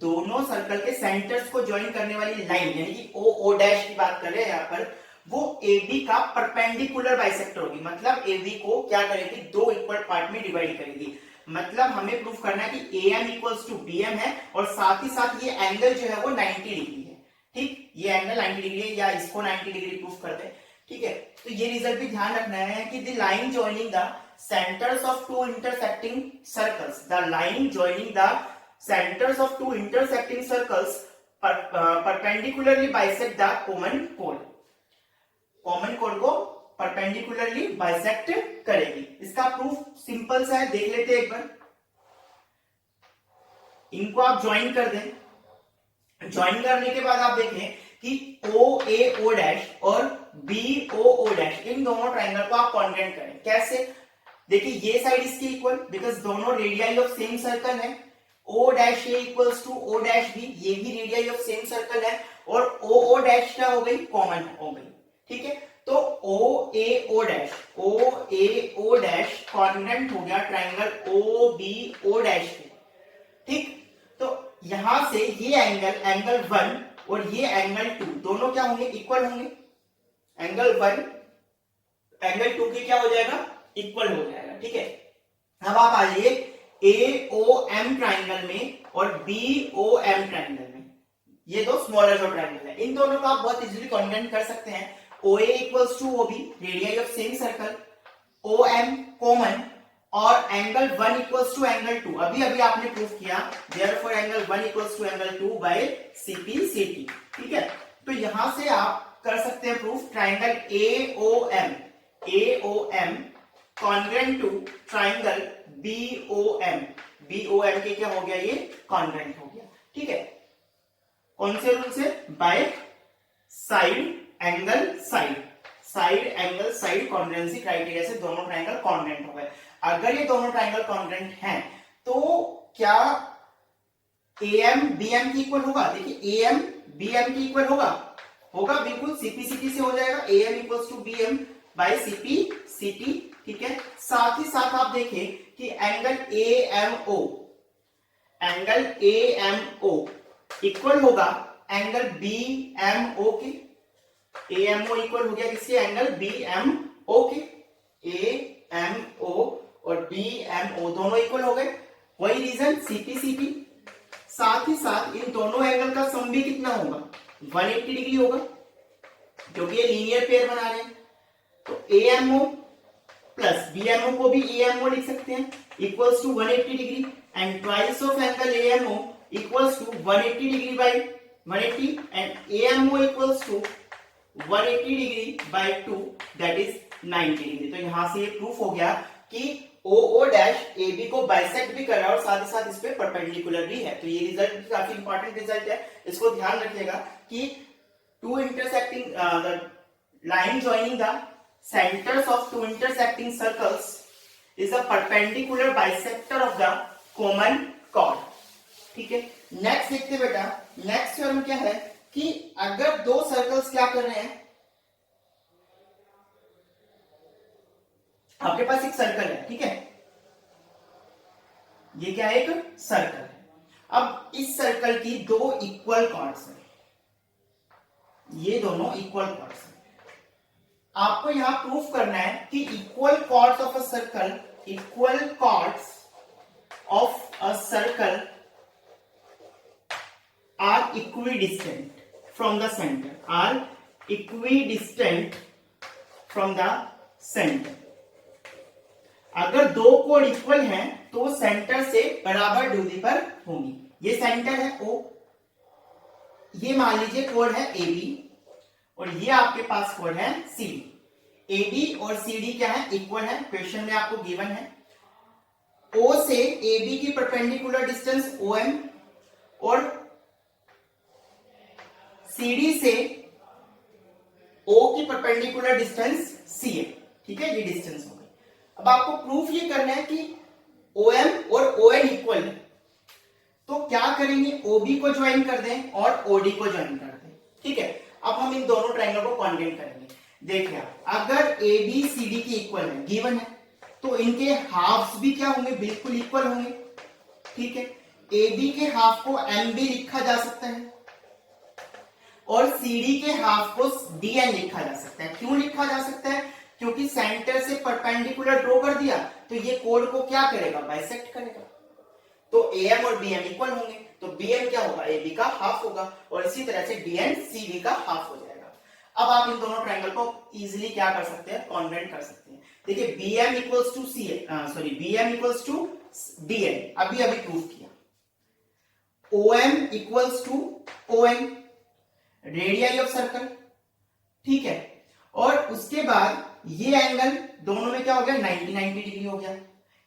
दोनों सर्कल के सेंटर्स को ज्वाइन करने वाली लाइन, यानी कि O डैश की बात कर रहे हैं यहां पर, वो AB का परपेंडिकुलर बाइसेक्टर होगी। मतलब AB को क्या करेगी, दो इक्वल पार्ट में डिवाइड करेगी। मतलब हमें प्रूफ करना है कि AM इक्वल्स टू BM है, और साथ ही साथ ये एंगल जो है वो 90 डिग्री है, ठीक। ये एंगल 90 डिग्री है, या इसको 90 डिग्री प्रूफ करते हैं, ठीक है। तो ये रिजल्ट भी ध्यान रखना है कि the line joining the centres of two intersecting circles, the line joining the centres of two intersecting circles perpendicularly bisect the common कोड। कॉमन कोड को परपेंडिकुलरली बाइसेक्ट करेगी। इसका प्रूफ सिंपल सा है, देख लेते हैं एक बार। इनको आप ज्वाइन कर दें, ज्वाइन करने के बाद आप देखें कि OA डैश और BO डैश, इन दोनों ट्राइंगल को आप कॉन्ग्रुएंट करें। कैसे, देखिए ये साइड इसकी इक्वल, बिकॉज दोनों रेडियाई ऑफ सेम सर्कल है। O dash A equals to O dash B, ये भी रेडियाई ऑफ सेम सर्कल है, और O डैश क्या हो गई, कॉमन हो गई, ठीक है। तो OA डैश कॉन्ग्रुएंट हो गया ट्राइंगल OBO डैश के, ठीक। तो यहां से ये एंगल 1 और ये एंगल 2 दोनों क्या होंगे, इक्वल होंगे। एंगल 1 एंगल 2 के क्या हो जाएगा, इक्वल हो जाएगा, ठीक है। अब आप आ जाइए AOM ट्राइंगल में और BOM ट्राइंगल में, ये दो स्मॉलर जो ट्राइंगल है, इन दोनों को आप बहुत इजीली कॉन्ग्रुएंट कर सकते हैं। OA equals to OB, radius of same circle, OM common, और एंगल 1 इक्वल्स टू एंगल 2। अभी अभी आपने प्रूफ किया, therefore angle 1 equals to angle 2 by CPCT, ठीक है। तो यहां से आप कर सकते हैं proof, triangle AOM congruent to triangle BOM के क्या हो गया, ये कॉन्ग्रुएंट हो गया, ठीक है। कौन से रूल से, by side angle side congruency criteria से दोनों ट्राइंगल कॉन्ग्रुएंट हो गए। अगर ये दोनों ट्राइंगल कॉन्ग्रुएंट हैं तो क्या AM BM की इक्वल होगा, देखिए AM BM की इक्वल होगा बिल्कुल, CPCT से हो जाएगा, AM equals to BM by CPCT, ठीक है। साथ ही साथ आप देखें कि एंगल AMO इक्वल होगा एंगल BMO की, AMO इक्वल हो गया किसके, angle BMO okay, A M O और बी एम ओ दोनों इक्वल हो गए, वही रीजन सीपी सीपी। साथ ही साथ इन दोनों एंगल का सम भी कितना होगा, 180 डिग्री होगा, क्योंकि ये लीनियर पेयर बना रहे हैं। तो A M O plus B M O को भी ए एम ओ लिख सकते हैं, equals to 180 degree, and twice of angle A M O equals to 180 degree by 180, and A M O equals to 180 degree by 2 that is 90 degree. तो यहां से ये proof हो गया कि ओ डैश ए बी को बाइसेक्ट भी कर रहा है और साथ ही साथ इस पे परपेंडिकुलर भी है। तो ये रिजल्ट काफी इंपॉर्टेंट रिजल्ट है, इसको ध्यान रखिएगा कि two intersecting the line joining the centres of two intersecting circles is the perpendicular bisector of the common chord. ठीक है, नेक्स्ट देखते हैं बेटा, नेक्स्ट थ्योरम क्या है कि अगर दो सर्कल्स क्या कर रहे हैं, आपके पास एक सर्कल है, ठीक है, ये क्या है, एक सर्कल है। अब इस सर्कल की दो इक्वल कॉर्ड्स हैं, ये दोनों इक्वल कॉर्ड्स हैं। आपको यहां प्रूफ करना है कि equal chords of a circle, equal chords of a circle are equidistant from the centre, are equidistant from the centre. अगर दो कोड इक्वल हैं तो सेंटर से बराबर दूरी पर होंगी। ये सेंटर है O, ये मान लीजिए कोड है AB और ये आपके पास कोड है CD। AB और CD क्या है, इक्वल है, क्वेश्चन में आपको गिवन है। O से AB की परपेंडिकुलर डिस्टेंस OM और CD से O की परपेंडिकुलर डिस्टेंस CM। ठीक है, ये डिस्टेंस हो गई। अब आपको प्रूफ ये करना है कि OM और ON इक्वल है, तो क्या करेंगे, OB को ज्वाइन कर दें और OD को ज्वाइन कर दें। ठीक है, अब हम इन दोनों ट्रायंगल को कॉन्ग्रेट करेंगे। देखिए, अगर AB CD की इक्वल है, गिवन है, तो इनके हाफ्स भी क्या होंगे, बिल्कुल इक्वल होंगे। ठीक है, AB के हाफ को MB लिखा जा सकता है और CD के हाफ को DN लिखा जा सकता है। क्यों लिखा जा सकता है, क्योंकि सेंटर से परपेंडिकुलर ड्रॉ कर दिया तो ये कोड को क्या करेगा, बाइसेक्ट करेगा। तो AM और BM इक्वल होंगे, तो BM क्या होगा, AB का हाफ होगा, और इसी तरह से DN CD का हाफ हो जाएगा। अब आप इन दोनों ट्रायंगल को इजीली क्या कर सकते हैं, कॉन्ग्रेट कर सकते हैं। देखिए, BM equals to BM equals to DN, अभी प्रूफ किया। OM equals to ON, radius of circle. ठीक है, और उसके बाद ये एंगल दोनों में क्या हो गया, 90 डिग्री हो गया।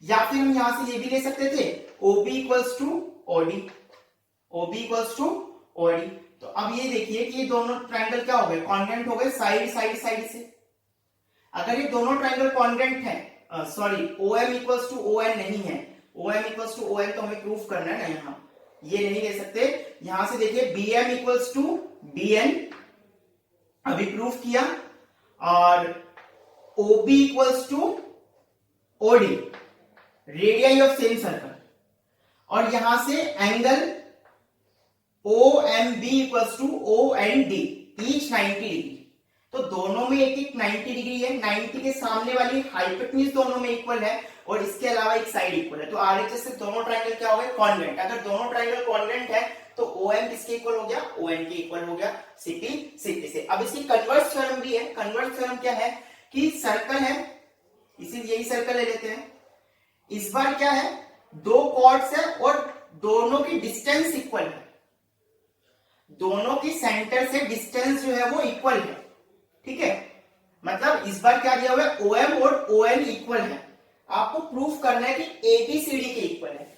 या फिर हम यहां से ये भी ले सकते थे, OB equals to OD, OB equals to OD। तो अब ये देखिए कि ये दोनों ट्रायंगल क्या हो गए, कॉन्ग्रेंट हो गए साइड से। अगर ये दोनों ट्रायंगल कॉन्ग्रेंट है, OM इक्वल्स टू ON नहीं है, OM इक्वल्स टू ON तो हमें प्रूफ करना है ना, यहां ये नहीं ले सकते। यहां से देखिए BM इक्वल्स टू BN, अभी प्रूफ किया, और OB equals to OD, radius of same circle, और यहां से angle OMB equals to OND, each 90 degree. तो दोनों में एक 90 डिग्री है, 90 के सामने वाली हाइपोटेन्यूज दोनों में इक्वल है और इसके अलावा एक साइड इक्वल है। तो RHS से दोनों ट्रायंगल क्या हो गए, कॉन्ग्रेंट। अगर दोनों ट्रायंगल कॉन्ग्रेंट है तो OM किसके इक्वल हो गया, ON के इक्वल हो गया, CP से। अब इसकी कन्वर्स थ्योरम भी है। कन्वर्स थ्योरम क्या है कि सर्कल है, इसीलिए यही सर्कल ले लेते हैं। इस बार क्या है, दो कॉर्ड्स है और दोनों की डिस्टेंस इक्वल है, दोनों की सेंटर से डिस्टेंस जो है वो इक्वल है। ठीक है, मतलब इस बार क्या दिया हुआ है, OM और ON इक्वल है। आपको प्रूफ करना है कि AB CD के इक्वल है।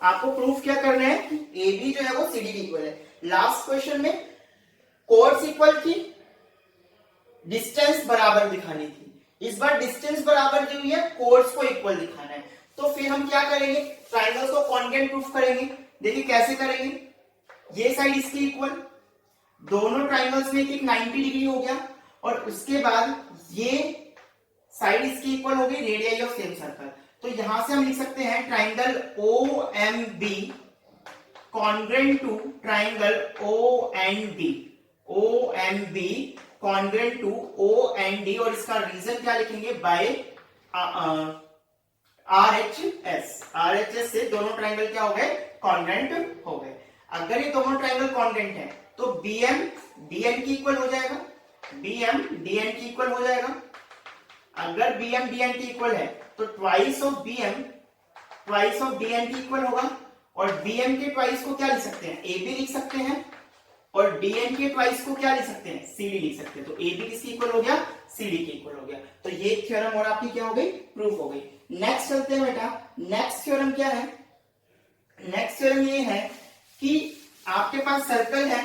आपको प्रूफ क्या करना है कि AB जो है वो CD के इक्वल है। लास्ट क्वेश्चन में कॉर्ड्स इक्वल थी, डिस्टेंस बराबर दिखानी थी। इस बार डिस्टेंस बराबर दी हुई है, कोर्स को इक्वल दिखाना है। तो फिर हम क्या करेंगे, ट्रायंगल्स को कॉन्ग्रेंट प्रूफ करेंगे। देखिए कैसे करेंगे, ये साइड इसके इक्वल, दोनों ट्रायंगल्स में एक 90 डिग्री हो गया, और उसके बाद ये साइड इसकी इक्वल हो गई, रेडियस ऑफ सेम सर्कल। तो यहां से हम लिख सकते हैं triangle OMB congruent to triangle OND, OMB congruent to O and D, और इसका रीजन क्या लिखेंगे, बाय RHS। RHS से दोनों ट्रायंगल क्या हो गए, कॉन्ग्रेंट हो गए। अगर ये दोनों ट्रायंगल कॉन्ग्रेंट है तो BM DN की इक्वल हो जाएगा, BM DN की इक्वल हो जाएगा। अगर BM DN की इक्वल है तो twice of BM twice of DN की इक्वल होगा, और BM के ट्वाइस को क्या लिख सकते हैं, AB लिख सकते हैं, और DN के ट्वाइस को क्या लिख सकते हैं, CD लिख सकते हैं। तो AB किसकी इक्वल हो गया, CD के इक्वल हो गया। तो ये थ्योरम और आपकी क्या हो गई, प्रूफ हो गई। नेक्स्ट चलते हैं बेटा, नेक्स्ट थ्योरम क्या है, नेक्स्ट थ्योरम ये है कि आपके पास सर्कल है,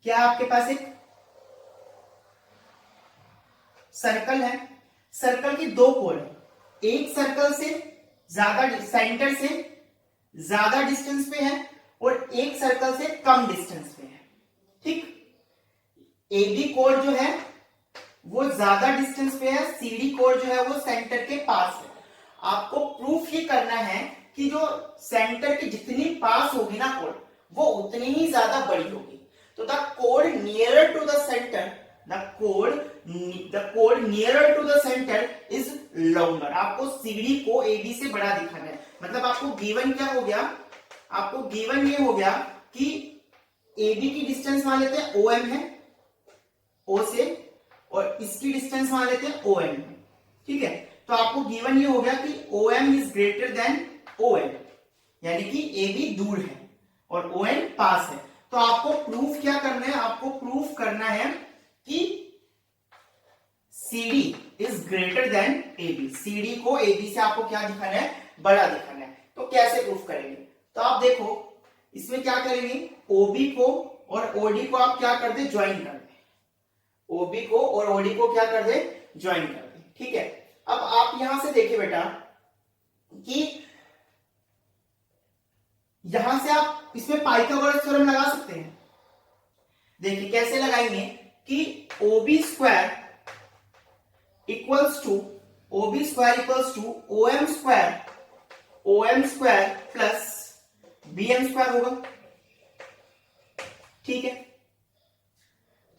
क्या आपके पास एक सर्कल है, सर्कल की दो कोण है, एक सर्कल से ज्यादा सेंटर से ज्यादा डिस्टेंस पे है और एक सर्कल से कम डिस्टेंस पे है, ठीक। AB कोण जो है वो ज्यादा डिस्टेंस पे है, CD कोण जो है वो सेंटर के पास है। आपको प्रूफ ये करना है कि जो सेंटर के जितनी पास होगी ना कोण, वो उतनी ही ज्यादा बड़ी होगी। तो द कोण nearer to the centre, the chord nearer to the center is longer। आपको CD को AB से बड़ा दिखाना है। मतलब आपको गिवन क्या हो गया, आपको गिवन ये हो गया कि AB की डिस्टेंस मान लेते हैं OM है O से, और इसकी डिस्टेंस मान लेते हैं OM है, ठीक है। तो आपको गिवन ये हो गया कि OM is greater than OM, यानी कि AB दूर है और OM पास है। तो आपको प्रूफ क्या करना है, आपको प्रूफ करना है कि CD is greater than AB। CD को AB से आपको क्या दिखाना है, बड़ा दिखाना है। तो कैसे प्रूफ करेंगे, तो आप देखो इसमें क्या करेंगे, OB को और OD को आप क्या कर दे, ज्वाइन कर दे, OB को और OD को क्या कर दे, ज्वाइन कर दे, ठीक है। अब आप यहां से देखिए बेटा कि यहां से आप इसमें पाइथागोरस थ्योरम लगा सकते हैं। देखिए कैसे लगाएंगे कि OB square equals to OM square plus BM square होगा, ठीक है।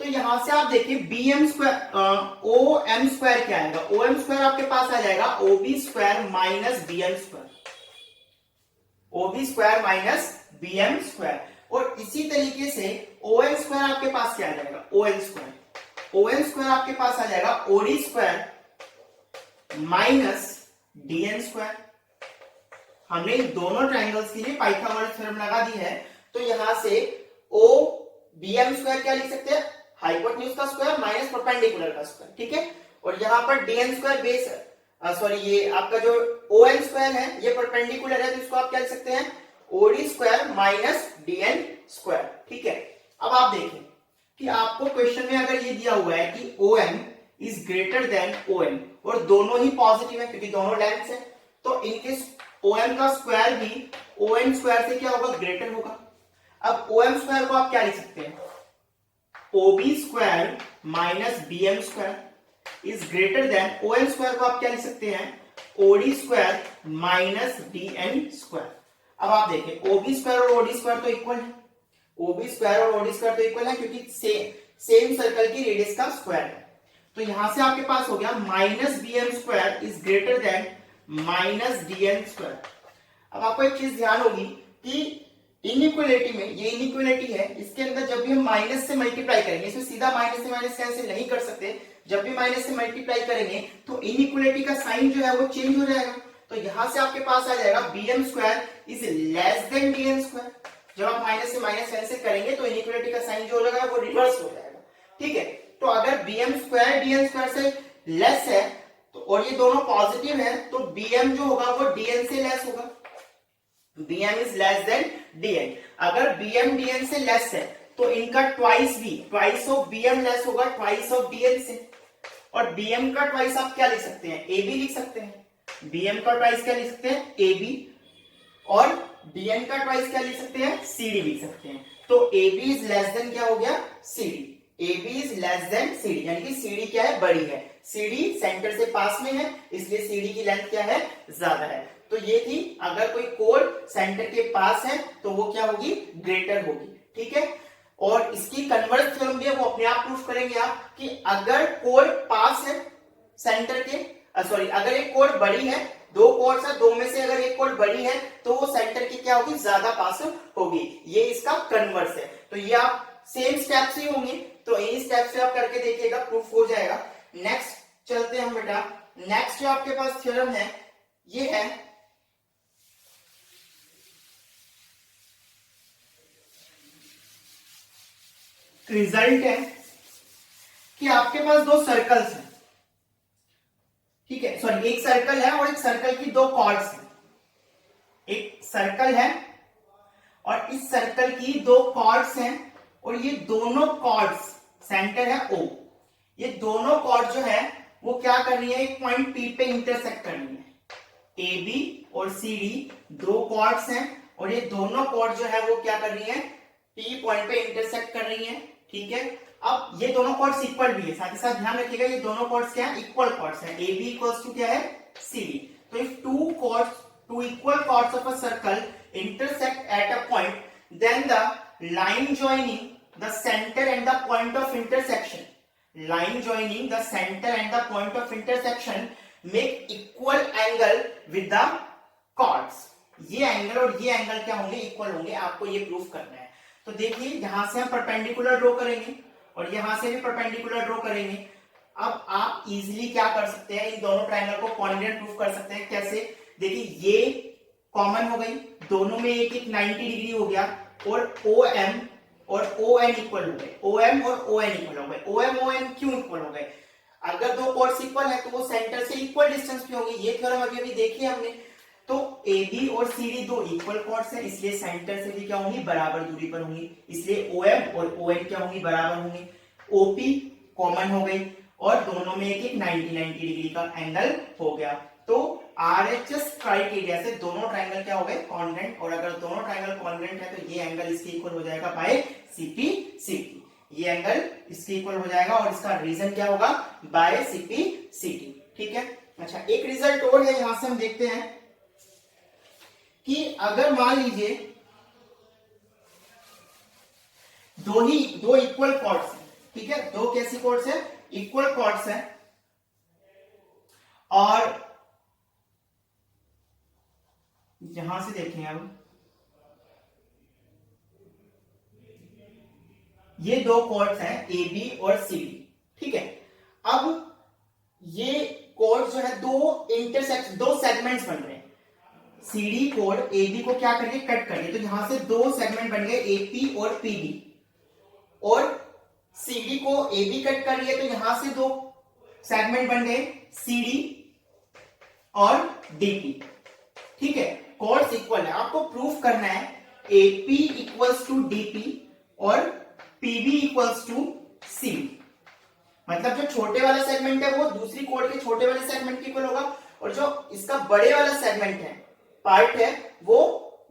तो यहां से आप देखिए BM स्क्वायर OM स्क्वायर क्या आएगा, OM स्क्वायर आपके पास आ जाएगा OB square minus BM square, OB square minus BM square. और इसी तरीके से OL स्क्वायर आपके पास क्या आ जाएगा, OL स्क्वायर आपके पास आ जाएगा OD square minus DN square. हमने इन दोनों ट्रायंगल्स के लिए पाइथागोरस थ्योरम लगा दी है। तो यहां से OBM स्क्वायर क्या लिख सकते हैं, हाइपोटेन्यूज का स्क्वायर माइनस परपेंडिकुलर का स्क्वायर, ठीक है। और यहां पर DN स्क्वायर बेस सॉरी ये आपका जो OL स्क्वायर है ये परपेंडिकुलर है, तो इसको आप क्या लिख सकते हैं, OD square minus DN square, ठीक है। अब आप देखें कि आपको क्वेश्चन में अगर ये दिया हुआ है कि OM is greater than ON और दोनों ही पॉजिटिव है क्योंकि दोनों लेंथ है, तो इनके OM का स्क्वायर भी ON स्क्वायर से क्या होगा, ग्रेटर होगा। अब OM स्क्वायर को आप क्या लिख सकते हैं, OB square minus BM square is greater than ON square को आप क्या लिख सकते हैं, OD square minus DN square. अब आप देखें OB स्क्वायर और OD स्क्वायर तो इक्वल है, OB स्क्वायर और OD स्क्वायर तो इक्वल है क्योंकि सेम सर्कल की रेडियस का स्क्वायर है। तो यहां से आपके पास हो गया minus BM square is greater than minus DN square. अब आपको एक चीज ध्यान होगी कि इनइक्वालिटी में, ये इनइक्वालिटी है, इसके अंदर जब भी हम माइनस से मल्टीप्लाई करेंगे, इसमें सीधा माइनस से माइनस कैंसिल नहीं कर सकते, जब भी माइनस से मल्टीप्लाई करेंगे तो इनइक्वालिटी का साइन जो है वो चेंज हो जाएगा। तो यहां से आपके पास आ जाएगा BM square is less than DN square. जब आप माइनस से माइनस कैंसिल करेंगे तो इनइक्वालिटी का साइन जो होगा वो रिवर्स हो जाएगा, ठीक है। तो अगर BM स्क्वायर DN स्क्वायर से लेस है तो और ये दोनों पॉजिटिव है, तो BM जो होगा वो DN से लेस होगा, BM is less than DN। अगर BM DN से लेस है तो इनका ट्वाइस ऑफ BM लेस होगा ट्वाइस ऑफ DN से। और BM का ट्वाइस आप क्या लिख सकते हैं, AB लिख सकते हैं। BM का ट्वाइस क्या लिख सकते हैं, AB, और DN का ट्वाइस क्या लिख सकते हैं, CD लिख सकते हैं। तो AB इज लेस देन क्या हो गया, CD, AB is less than CD, यानी कि CD क्या है, बड़ी है, CD सेंटर से पास में है, इसलिए CD की लेंथ क्या है, ज्यादा है। तो ये थी, अगर कोई कोड सेंटर के पास है तो वो क्या होगी, ग्रेटर होगी, ठीक है। और इसकी कन्वर्स थ्योरम भी है, वो अपने आप प्रूफ करेंगे आप, कि अगर कोड पास है सेंटर के, सॉरी, अगर एक कोड बड़ी है, दो कोड्स है, दो में से अगर एक कोड बड़ी है तो वो सेंटर की क्या होगी, ज्यादा पास होगी, ये इसका कन्वर्स है। तो ये आप सेम स्टेप्स ही होंगे, तो इन स्टेप से आप करके देखिएगा, प्रूफ हो जाएगा। नेक्स्ट चलते हैं हम बेटा, नेक्स्ट जो आपके पास थ्योरम है ये है रिजल्ट है कि आपके पास दो सर्कल्स हैं, ठीक है, सॉरी एक सर्कल है और एक सर्कल की दो कॉर्ड्स हैं, एक सर्कल है और इस सर्कल की दो कॉर्ड्स हैं, और ये दोनों कॉर्ड्स, सेंटर है O, ये दोनों कॉर्ड जो है वो क्या कर रही है, एक पॉइंट P पे इंटरसेक्ट कर रही है। AB और CD दो कॉर्ड्स हैं और ये दोनों कॉर्ड जो है वो क्या कर रही है, P पॉइंट पे इंटरसेक्ट कर रही है, ठीक है। अब ये दोनों कॉर्ड्स इक्वल भी है, साथ ही साथ ध्यान रखिएगा ये दोनों कॉर्ड्स क्या है, इक्वल कॉर्ड्स है, AB इक्वल्स टू क्या है, CD। तो if two equal chords of a circle intersect at a point, then the line joining the center and the point of intersection, line joining the center and the point of intersection make equal angle with the chords। ये angle और ये angle क्या होंगे, equal होंगे, आपको ये proof करना है। तो देखिए यहां से हम परपेंडिकुलर ड्रॉ करेंगे और यहां से भी परपेंडिकुलर ड्रॉ करेंगे। अब आप इजीली क्या कर सकते हैं, इन दोनों ट्रायंगल को कॉन्ग्रुएंट प्रूफ कर सकते हैं। कैसे, देखिए ये कॉमन हो गई, दोनों में एक एक 90 डिग्री हो गया, और OM और ON इक्वल हो गए, OM और ON इक्वल हो गए। OM ON क्यों इक्वल हो गए, अगर दो कॉर्ड्स इक्वल है तो वो सेंटर से इक्वल डिस्टेंस पे होंगे, ये थ्योरम अभी अभी देखी हमने। तो AB और CD दो इक्वल कॉर्ड्स हैं, इसलिए सेंटर से भी क्या होंगी, बराबर दूरी पर होंगी, इसलिए OM और ON क्या होंगी, बराबर होंगी। OP कॉमन हो गई और दोनों में एक एक 90 डिग्री का एंगल हो गया। तो RHS क्राइटेरिया से दोनों ट्रायंगल क्या हो गए, कॉन्ग्रुएंट, और अगर दोनों ट्रायंगल कॉन्ग्रुएंट है तो ये एंगल इसके इक्वल हो जाएगा बाय CP/CD, ये एंगल इसके इक्वल हो जाएगा और इसका रीजन क्या होगा, बाय CP/CD, ठीक है। अच्छा, एक रिजल्ट और है, यहां से हम देखते हैं कि अगर मान लीजिए दो इक्वल कॉर्ड्स हैं, ठीक है, दो कैसी कॉर्ड्स हैं, इक्वल कॉर्ड्स हैं, और यहां से देखें अब ये दो कॉर्ड्स हैं AB और CD, ठीक है। अब ये कॉर्ड जो है दो इंटरसेक्ट, दो सेगमेंट्स बन रहे हैं, CD कॉर्ड AB को क्या करिए, कट करिए, तो यहां से दो सेगमेंट बन गए AP और PB, और CD को AB कट करिए तो यहां से दो सेगमेंट बन गए CD और DP, ठीक है। कॉर्ड्स इक्वल है, आपको प्रूफ करना है AP इक्वल्स टू DP और PB इक्वल्स टू CD, मतलब जो छोटे वाला सेगमेंट है वो दूसरी कॉर्ड के छोटे वाले सेगमेंट के इक्वल होगा, और जो इसका बड़े वाला सेगमेंट है, पार्ट है, वो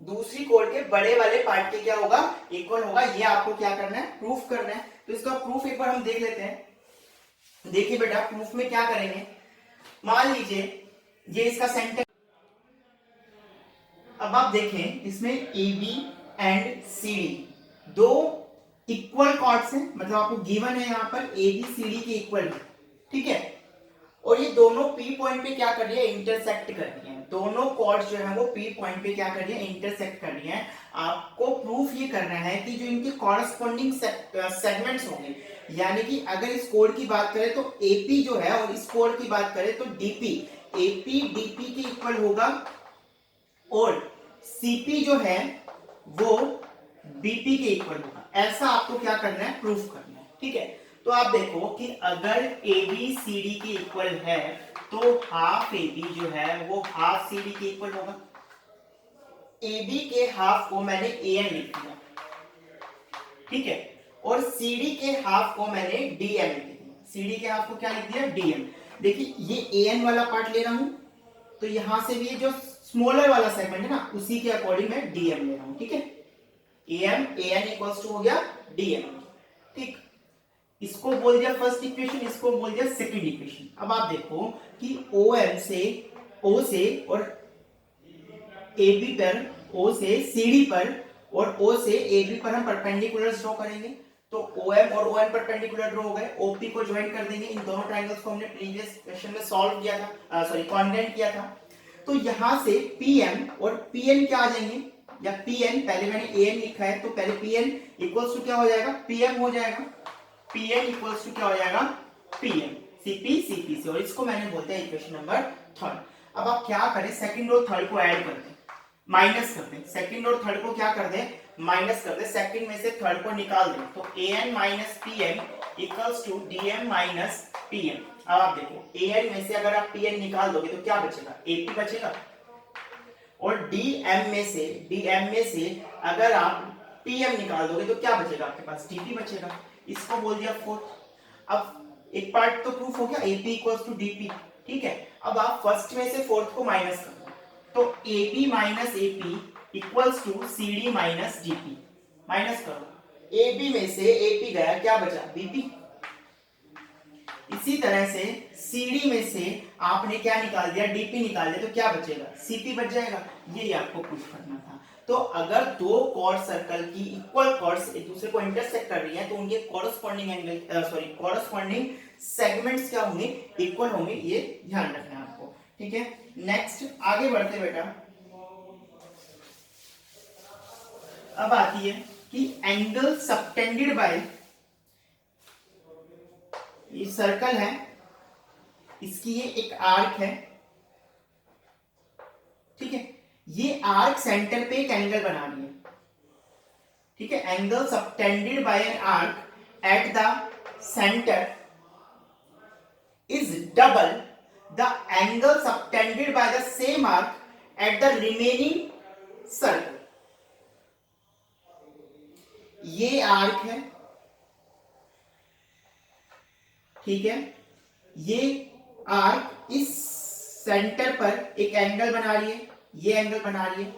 दूसरी कॉर्ड के बड़े वाले पार्ट के क्या होगा, इक्वल होगा। ये आपको क्या करना है, प्रूफ करना है। तो इसका प्रूफ एक बार हम देख लेते हैं। देखिए बेटा, प्रूफ में क्या करेंगे, मान लीजिए ये इसका सेंटर, अब आप देखें इसमें AB एंड CD दो इक्वल कॉर्ड्स हैं, मतलब आपको गिवन है यहां पर ABCD के इक्वल, ठीक है, और ये दोनों P पॉइंट पे क्या कर रही है, इंटरसेक्ट कर रही है, दोनों कॉर्ड्स जो है वो P पॉइंट पे क्या कर रही है, इंटरसेक्ट कर रही है। आपको प्रूफ ये करना है कि जो इनके कॉरस्पॉन्डिंग सेगमेंट्स होंगे, यानी कि अगर इस कोड की बात करें तो AP जो है, और इस कोड की बात करें तो DP, AP DP के इक्वल होगा, और CP जो है वो BP के इक्वल होगा। ऐसा आपको क्या करना है, प्रूफ करना है, ठीक है। तो आप देखो कि अगर ABCD के इक्वल है तो हाफ AB जो है वो हाफ CD के इक्वल होगा। AB के हाफ को मैंने AN लिख दिया, ठीक है, और CD के हाफ को मैंने DM लिख दिया। CD के हाफ को क्या लिख दिया, DM। देखिए ये AN वाला पार्ट ले रहा हूं, तो यहां से भी जो स्मॉलर वाला सेगमेंट है ना, उसी के अकॉर्डिंग मैं DM ले रहा हूं, ठीक है। AM AN इक्वल्स टू हो गया DM, ठीक। इसको बोल दिया फर्स्ट इक्वेशन, इसको बोल दिया सेकंड इक्वेशन। अब आप देखो कि OM से O से और AB पर, O से CD पर और O से AB पर हम परपेंडिकुलर ड्रॉ करेंगे। तो OM और ON परपेंडिकुलर ड्रॉ हो गए, OP को ज्वाइन कर देंगे। इन दोनों ट्रायंगल्स को हमने प्रीवियस क्वेश्चन में सॉल्व किया था, सॉरी कॉन्ग्रुएंट किया था। तो यहां से PM और PN क्या आ जाएंगे, या PN पहले मैंने AN लिखा है तो पहले PN इक्वल्स टू क्या हो जाएगा, PM हो जाएगा। PN इक्वल्स टू क्या हो जाएगा, PM CP CP से, और इसको मैंने बोलते हैं इक्वेशन नंबर थर्ड। अब आप क्या करें, सेकंड और थर्ड को ऐड कर दें, माइनस कर दें। सेकंड और थर्ड को क्या कर दें, माइनस कर दें। सेकंड में से थर्ड को निकाल दें तो AN minus PM equals to DM minus PM। अब आप देखो AN में से अगर आप PN निकाल दोगे तो क्या बचेगा, AP बचेगा। और DM में से अगर आप PM निकाल दोगे तो क्या बचेगा आपके पास, DP बचेगा। इसको बोल दिया फोर्थ। अब एक पार्ट तो प्रूफ हो गया, AP इक्वल्स टू DP, ठीक है। अब आप फर्स्ट में से फोर्थ को माइनस कर दो तो AB minus AP equals to CD minus DP। Minus करो, AB में से AP गया, क्या बचा, BP। इसी तरह से CD में से आपने क्या निकाल दिया, DP निकाल दिया, तो क्या बचेगा, CP बच जाएगा। ये आपको प्रूफ करना था। तो अगर दो कॉर्ड सर्कल की इक्वल कॉर्ड्स एक दूसरे को इंटरसेक्ट कर रही हैं तो उनके corresponding angle, sorry corresponding segments क्या होंगे, इक्वल होंगे। ये ध्यान रखना है आपको, ठीक है। नेक्स्ट आगे बढ़ते बेटा, अब आती है कि एंगल सबटेंडेड बाय, ये सर्कल है, इसकी ये एक आर्क है, ठीक है। ये आर्क सेंटर पे एक एंगल बना रही है, ठीक है। Angle subtended bye an arc at the centre is double the angle subtended by the same arc at the remaining circle. ये आर्क है, ठीक है। ये आर्क इस सेंटर पर एक एंगल बना रही है, ये एंगल बना रही है,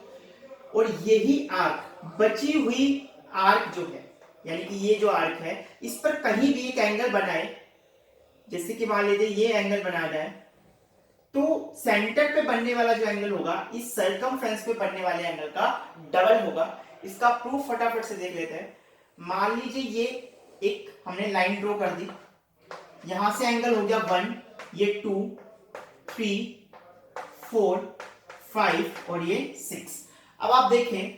और यही आर्क बची हुई आर्क जो है, यानी कि ये जो आर्क है इस पर कहीं भी एक एंगल बनाए, जैसे कि मान लीजिए ये एंगल बना जाए, तो सेंटर पे बनने वाला जो एंगल होगा इस सर्कमफ्रेंस पे बनने वाले एंगल का डबल होगा। इसका प्रूफ फटाफट से देख लेते हैं। मान लीजिए ये एक हमने लाइन ड्रॉ कर दी, यहां से एंगल हो गया 1, ये 2, 3, 4, 5 और ये 6। अब आप देखें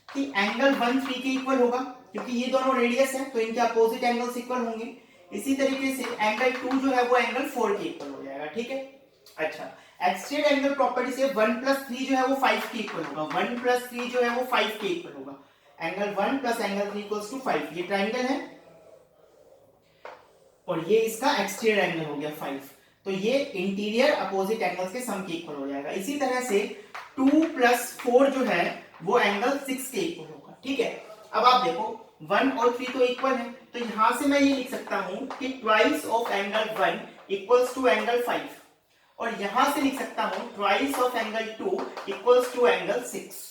कि एंगल 1 3 के इक्वल होगा, क्योंकि ये दोनों रेडियस है तो इनके अपोजिट एंगल्स इक्वल होंगे। इसी तरीके से एंगल 2 जो है वो एंगल 4 के इक्वल हो जाएगा, ठीक है। अच्छा, एक्सटेंड एंगल प्रॉपर्टी से 1 + 3 जो है वो 5 के इक्वल होगा, 1 + 3 जो है वो 5 के इक्वल होगा। Angle 1 + angle 3 = 5। ये ट्रायंगल है और ये इसका एक्सटीरियर एंगल हो गया 5, तो ये इंटीरियर अपोजिट एंगल्स के सम के इक्वल हो जाएगा। इसी तरह से 2 + 4 जो है वो एंगल 6 के इक्वल होगा, ठीक है। अब आप देखो 1 और 3 तो इक्वल है, तो यहां से मैं ये लिख सकता हूं कि twice of angle 1 equals to angle 5, और यहां से लिख सकता हूं twice of angle 2 equals to angle 6।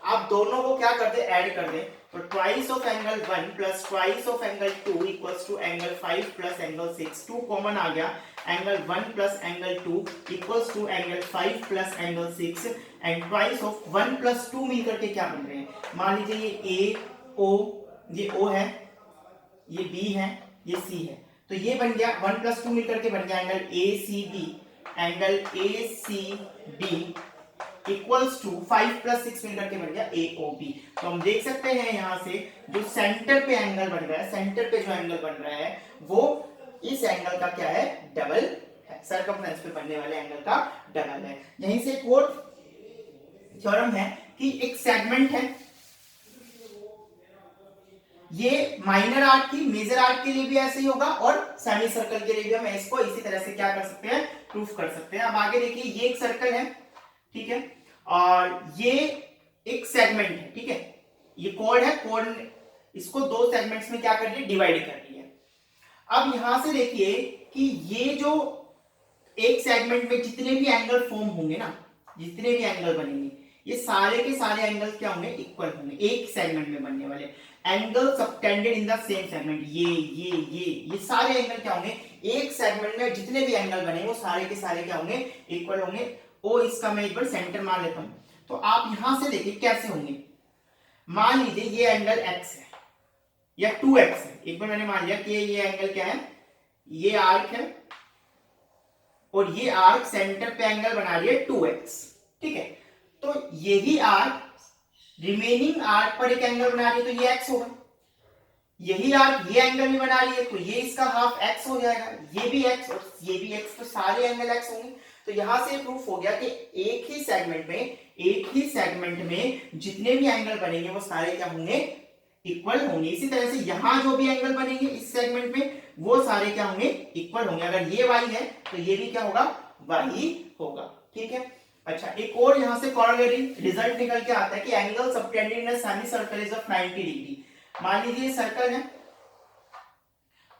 आप दोनों को क्या कर दे, ऐड कर दे, तो twice of angle 1 plus twice of angle 2 equals to angle 5 plus angle 6। 2 common आ गया, angle 1 plus angle 2 equals to angle 5 plus angle 6, and twice of 1 plus 2 मिलकर के क्या बन रहे हैं, मान लीजिए ये ए ओ, ये ओ है, ये बी है, ये सी है, तो ये बन गया 1 + 2 मिलकर के बन गया angle A C B. Angle A C B equals to 5 + 6 मिलकर के बन गया AOB। तो हम देख सकते हैं यहां से जो सेंटर पे एंगल बन रहा है, सेंटर पे जो एंगल बन रहा है वो इस एंगल का क्या है, डबल है, सर्कमफ्रेंस पे बनने वाले एंगल का डबल है। यहीं से एक और थ्योरम है कि एक सेगमेंट है, ये माइनर आर्क की मेजर आर्क के लिए भी ऐसे ही होगा और सेमी सर्कल के लिए भी हम इसको इसी तरह से क्या कर सकते हैं, प्रूफ कर सकते हैं। अब आगे देखिए, ये एक सर्कल है, ठीक है, और ये एक सेगमेंट है, ठीक है, ये कोड है, कोड इसको दो सेगमेंट्स में क्या कर रही है, डिवाइड कर रही है। अब यहां से देखिए कि ये जो एक सेगमेंट में जितने भी एंगल फॉर्म होंगे ना, जितने भी एंगल बनेंगे, ये सारे के सारे एंगल क्या होंगे, इक्वल होंगे, एक सेगमेंट में बनने वाले angle subtended in the same segment. ये सारे एंगल क्या होंगे, एक सेगमेंट में जितने भी एंगल बने वो सारे के सारे क्या होंगे, इक्वल होंगे। ओ इसका मैं एक बार सेंटर मान लेता हूं, तो आप यहां से देखिए कैसे होंगे। मान लीजिए ये एंगल x है या 2x है, एक बार मैंने मान लिया कि ये एंगल क्या है, ये आर्क है और ये आर्क सेंटर पे एंगल बना रही है 2x, ठीक है। तो यही आर्क रिमेनिंग आर्क पर एक एंगल बना रही है, तो ये x होगा। यही आर्क ये एंगल भी बना रही है, तो ये इसका हाफ x हो जाएगा, ये भी x और ये भी x, तो सारे एंगल x होंगे। तो यहां से प्रूफ हो गया कि एक ही सेगमेंट में जितने भी एंगल बनेंगे वो सारे क्या होंगे, इक्वल होंगे। इसी तरह से यहां जो भी एंगल बनेंगे इस सेगमेंट में वो सारे क्या होंगे, इक्वल होंगे। अगर ये y है तो ये भी क्या होगा, y होगा, ठीक है। अच्छा, एक और यहां से कॉरोलरी रिजल्ट निकल के आता है कि angle subtended in a semi circle is of 90 degree. मान लीजिए ये सर्कल है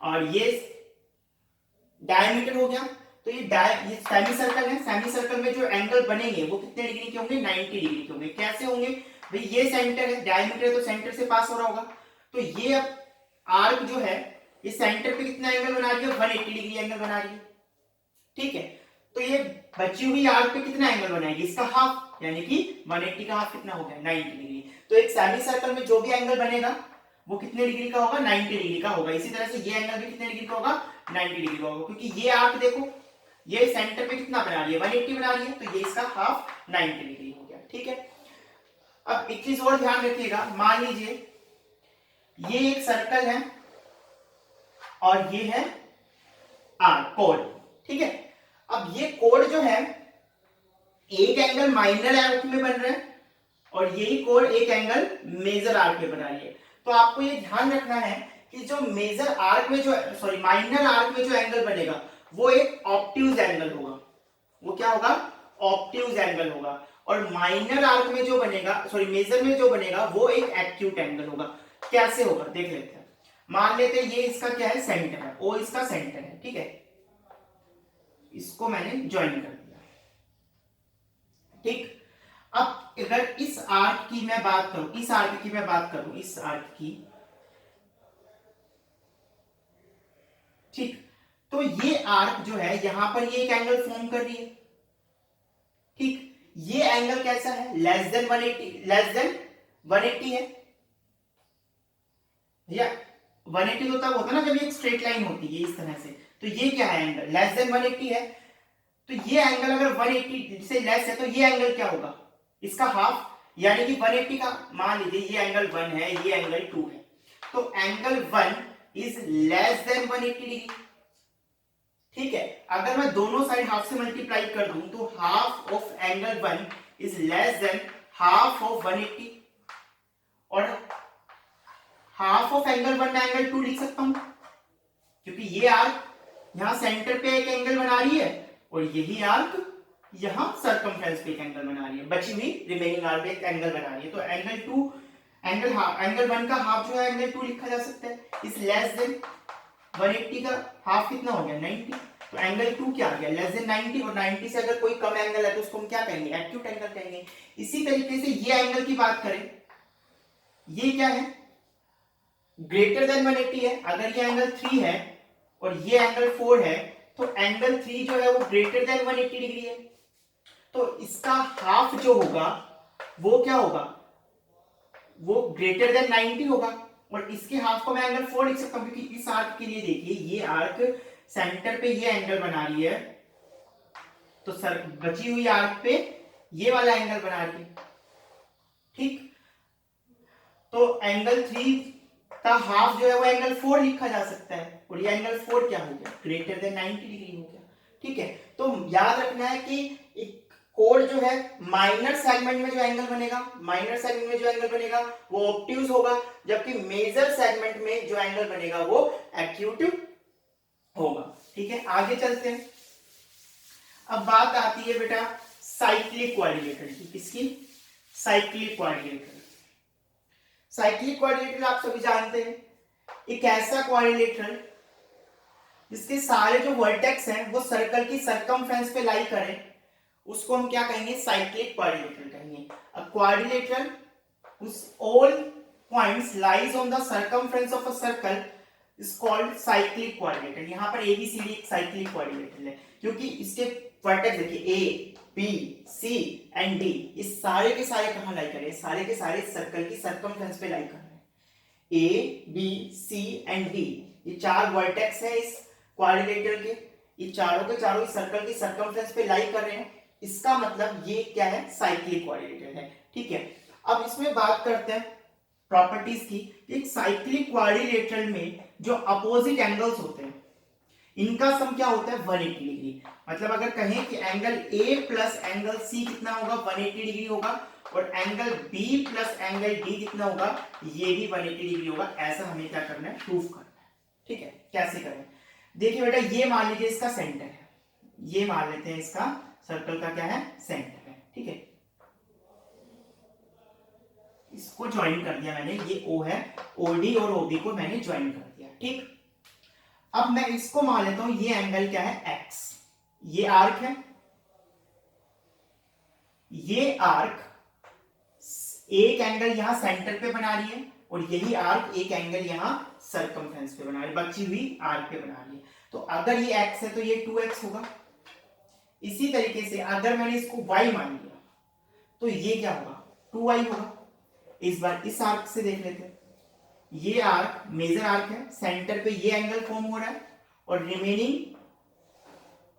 और ये डायमीटर हो गया, तो ये सेमी सर्कल है, सेमी सर्कल में जो एंगल बनेंगे वो कितने डिग्री के होंगे, 90 डिग्री के होंगे। कैसे होंगे भाई, ये सेंटर है, डायमीटर है तो सेंटर से पास हो रहा होगा, तो ये अब आर्क जो है ये सेंटर पे कितना एंगल बना रही है, 180 डिग्री एंगल बना रही है, ठीक है। तो ये बची हुई आर्क पे कितना एंगल बनाएगी, इसका हाफ, यानी कि 180 का हाफ कितना हो गया, 90 डिग्री। तो एक सेमी सर्कल में जो भी एंगल बनेगा वो कितने डिग्री का होगा, 90 डिग्री का होगा। इसी तरह से ये एंगल भी कितने डिग्री का होगा, 90 डिग्री का होगा, क्योंकि ये आर्क देखो ये सेंटर पे कितना बना रही है, 180 बना रही है, तो ये इसका हाफ 90 डिग्री हो गया, ठीक है। अब एक चीज और ध्यान रखिएगा, मान लीजिए ये एक सर्कल है और ये है आर्क कोड, ठीक है। अब ये कोड जो है एक एंगल माइनर आर्क में बन रहा है और यही कोड एक एंगल मेजर आर्क में बना रही है। तो आपको ये ध्यान रखना है कि जो मेजर आर्क में जो माइनर आर्क में जो एंगल बनेगा वो एक ऑब्ट्यूज एंगल होगा। वो क्या होगा, ऑब्ट्यूज एंगल होगा। और माइनर आर्क में जो बनेगा, मेजर में जो बनेगा वो एक एक्यूट एंगल होगा। कैसे होगा देख लेते हैं। मान लेते हैं ये इसका क्या है, सेंटर है, ओ इसका सेंटर है, ठीक है। इसको मैंने ज्वाइन कर दिया, ठीक। अब अगर इस आर्क की मैं बात करूं, इस आर्क की मैं बात करूं, इस आर्क की, ठीक। तो ये आर्क जो है यहां पर ये एक एंगल फॉर्म कर रही है, ठीक। ये एंगल कैसा है, लेस देन 180 है, या 180 तो तब होता है ना जब ये एक स्ट्रेट लाइन होती है इस तरह से। तो ये क्या है, एंगल लेस देन 180 है। तो ये एंगल अगर 180 से लेस है तो ये एंगल क्या होगा, इसका हाफ, यानी कि 180 का, मान लीजिए ये एंगल 1 है, ये एंगल 2 है, तो angle 1 is less than 180 degree, ठीक है। अगर मैं दोनों साइड हाफ से मल्टीप्लाई कर दूं तो half of angle 1 is less than half of 180, और हाफ ऑफ एंगल 1 मैं एंगल 2 लिख सकता हूं, क्योंकि ये आर्क यहां सेंटर पे एक एंगल बना रही है और यही आर्क यहां सर्कमफ्रेंस पे एक एंगल बना रही है, बची हुई रिमेनिंग आर्क पे एक एंगल बना रही है। तो एंगल 1 का हाफ जो है एंगल 2 लिखा जा सकता है, इस लेस देन 180 का हाफ कितना हो गया, 90। तो एंगल 2 क्या आ गया, लेस देन 90, और 90 से अगर कोई कम एंगल है तो उसको हम क्या कहेंगे, एक्यूट एंगल कहेंगे। इसी तरीके से ये एंगल की बात करें, ये क्या है, ग्रेटर देन 180 है। अगर ये एंगल 3 है और ये एंगल 4 है तो एंगल 3 जो है वो ग्रेटर देन 180 डिग्री है, तो इसका हाफ जो होगा वो क्या होगा, वो ग्रेटर देन 90 होगा। और इसके हाफ को मैं एंगल 4 लिख सकता हूं, क्योंकि इस आर्क के लिए देखिए ये आर्क सेंटर पे ये एंगल बना रही है, तो बची हुई आर्क पे ये वाला एंगल बना रही है, ठीक। तो एंगल 3 का हाफ जो है वो एंगल 4 लिखा जा सकता है, और ये एंगल 4 क्या हो गया, ग्रेटर देन 90 डिग्री हो गया, ठीक है। तो याद रखना है कि एक कोड जो है माइनर सेगमेंट में जो एंगल बनेगा वो ऑब्ट्यूज होगा, जबकि मेजर सेगमेंट में जो एंगल बनेगा वो एक्यूट होगा, ठीक है। आगे चलते हैं। अब बात आती है बेटा साइक्लिक क्वाड्रिलेटरल की, किसकी, साइक्लिक क्वाड्रिलेटरल। साइक्लिक क्वाड्रिलेटरल आप सभी जानते हैं, एक ऐसा क्वाड्रिलेटरल जिसके सारे जो वर्टेक्स हैं वो सर्कल की सरकमफ्रेंस पे लाई करें उसको हम क्या कहेंगे, साइक्लिक क्वाड्रिलेटरल कहेंगे। अ quadrilateral whose all points lies on the circumference of a circle is called cyclic quadrilateral। यहाँ पर ABCD एक साइक्लिक क्वाड्रिलेटरल है क्योंकि इसके वर्टेक्स देखिए A, B, C and D, इस सारे के सारे कहाँ लाई कर रहे हैं, सारे के सारे सर्कल की सर्कमफ्रेंस पे लाई कर रहे हैं। A, B, C and D, ये चार वर्टेक्स है इस क्वाड्रिलेटरल के, ये चारों के चारों इस सर्कल की सर्कमफ्रेंस पे लाई कर रहे हैं। इसका मतलब ये क्या है, साइक्लिक क्वाड्रिलेटरल है। ठीक है, अब इसमें बात करते हैं प्रॉपर्टीज की। एक साइक्लिक क्वाड्रिलेटरल में जो अपोजिट एंगल्स होते हैं इनका सम क्या होता है, 180 डिग्री। मतलब अगर कहें कि angle A plus angle C कितना होगा, 180 डिग्री होगा, और angle B plus angle D कितना होगा, ये भी 180 डिग्री होगा। ऐसा हमें क्या करना है, प्रूफ करना है। ठीक है, कैसे करें, देखिए बेटा, ये मान लीजिए इसका सेंटर है, ये मान लेते हैं इसका सर्कल का क्या है, सेंटर है। ठीक है, इसको ज्वाइन कर दिया मैंने, ये O है, OD और OB को मैंने ज्वाइन कर दिया। ठीक, अब मैं इसको मान लेता हूं, ये एंगल क्या है, X, ये आर्क है, ये आर्क एक एंगल यहां सेंटर पे बना रही है और यही आर्क एक एंगल यहां सर्कमफ्रेंस पे बना रही है, बची हुई आर्क पे बना रही है। तो अगर ये x है तो ये 2x होगा। इसी तरीके से अगर मैंने इसको y मान लिया तो ये क्या होगा, 2y होगा। इस बार इस आर्क से देख लेते हैं, ये आर्क मेजर आर्क है, सेंटर पे ये एंगल फॉर्म हो रहा है और रिमेनिंग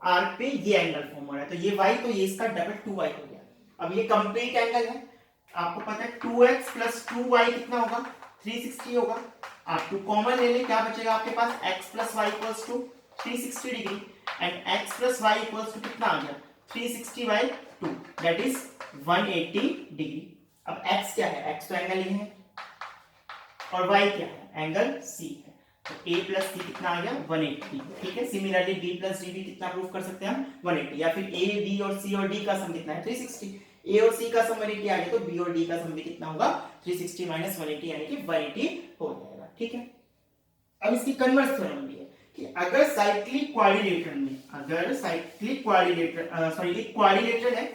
आर्क पे ये एंगल फॉर्म हो रहा है, तो ये y, तो ये इसका डबल 2y हो गया। अब ये कंप्लीट एंगल है, आपको पता है 2x प्लस 2y कितना होगा, 360 होगा। आप 2 कॉमन ले ले, क्या बचेगा आपके पास, x plus Y equals to 360 degree and x plus Y equals to कितना आ गया, 360/2 दैट इज 180 डिग्री। अब x क्या है, x तो एंगल ये है और y क्या है, एंगल c है, तो a प्लस c कितना आ गया, 180। ठीक है, सिमिलरली b प्लस d भी कितना प्रूव कर सकते हैं हम, 180, या फिर a, b और c और d का सम कितना है, 360। a और c का सम 180 आ गया तो b और d का सम भी कितना होगा, 360 माइनस 180 यानी कि 180 हो जाएगा। ठीक है, अब इसकी कन्वर्स थ्योरम भी है कि अगर साइक्लिक क्वाड्रिलेटरल में, अगर साइक्लिक क्वाड्रिलेटरल सॉरी एक क्वाड्रिलेटरल है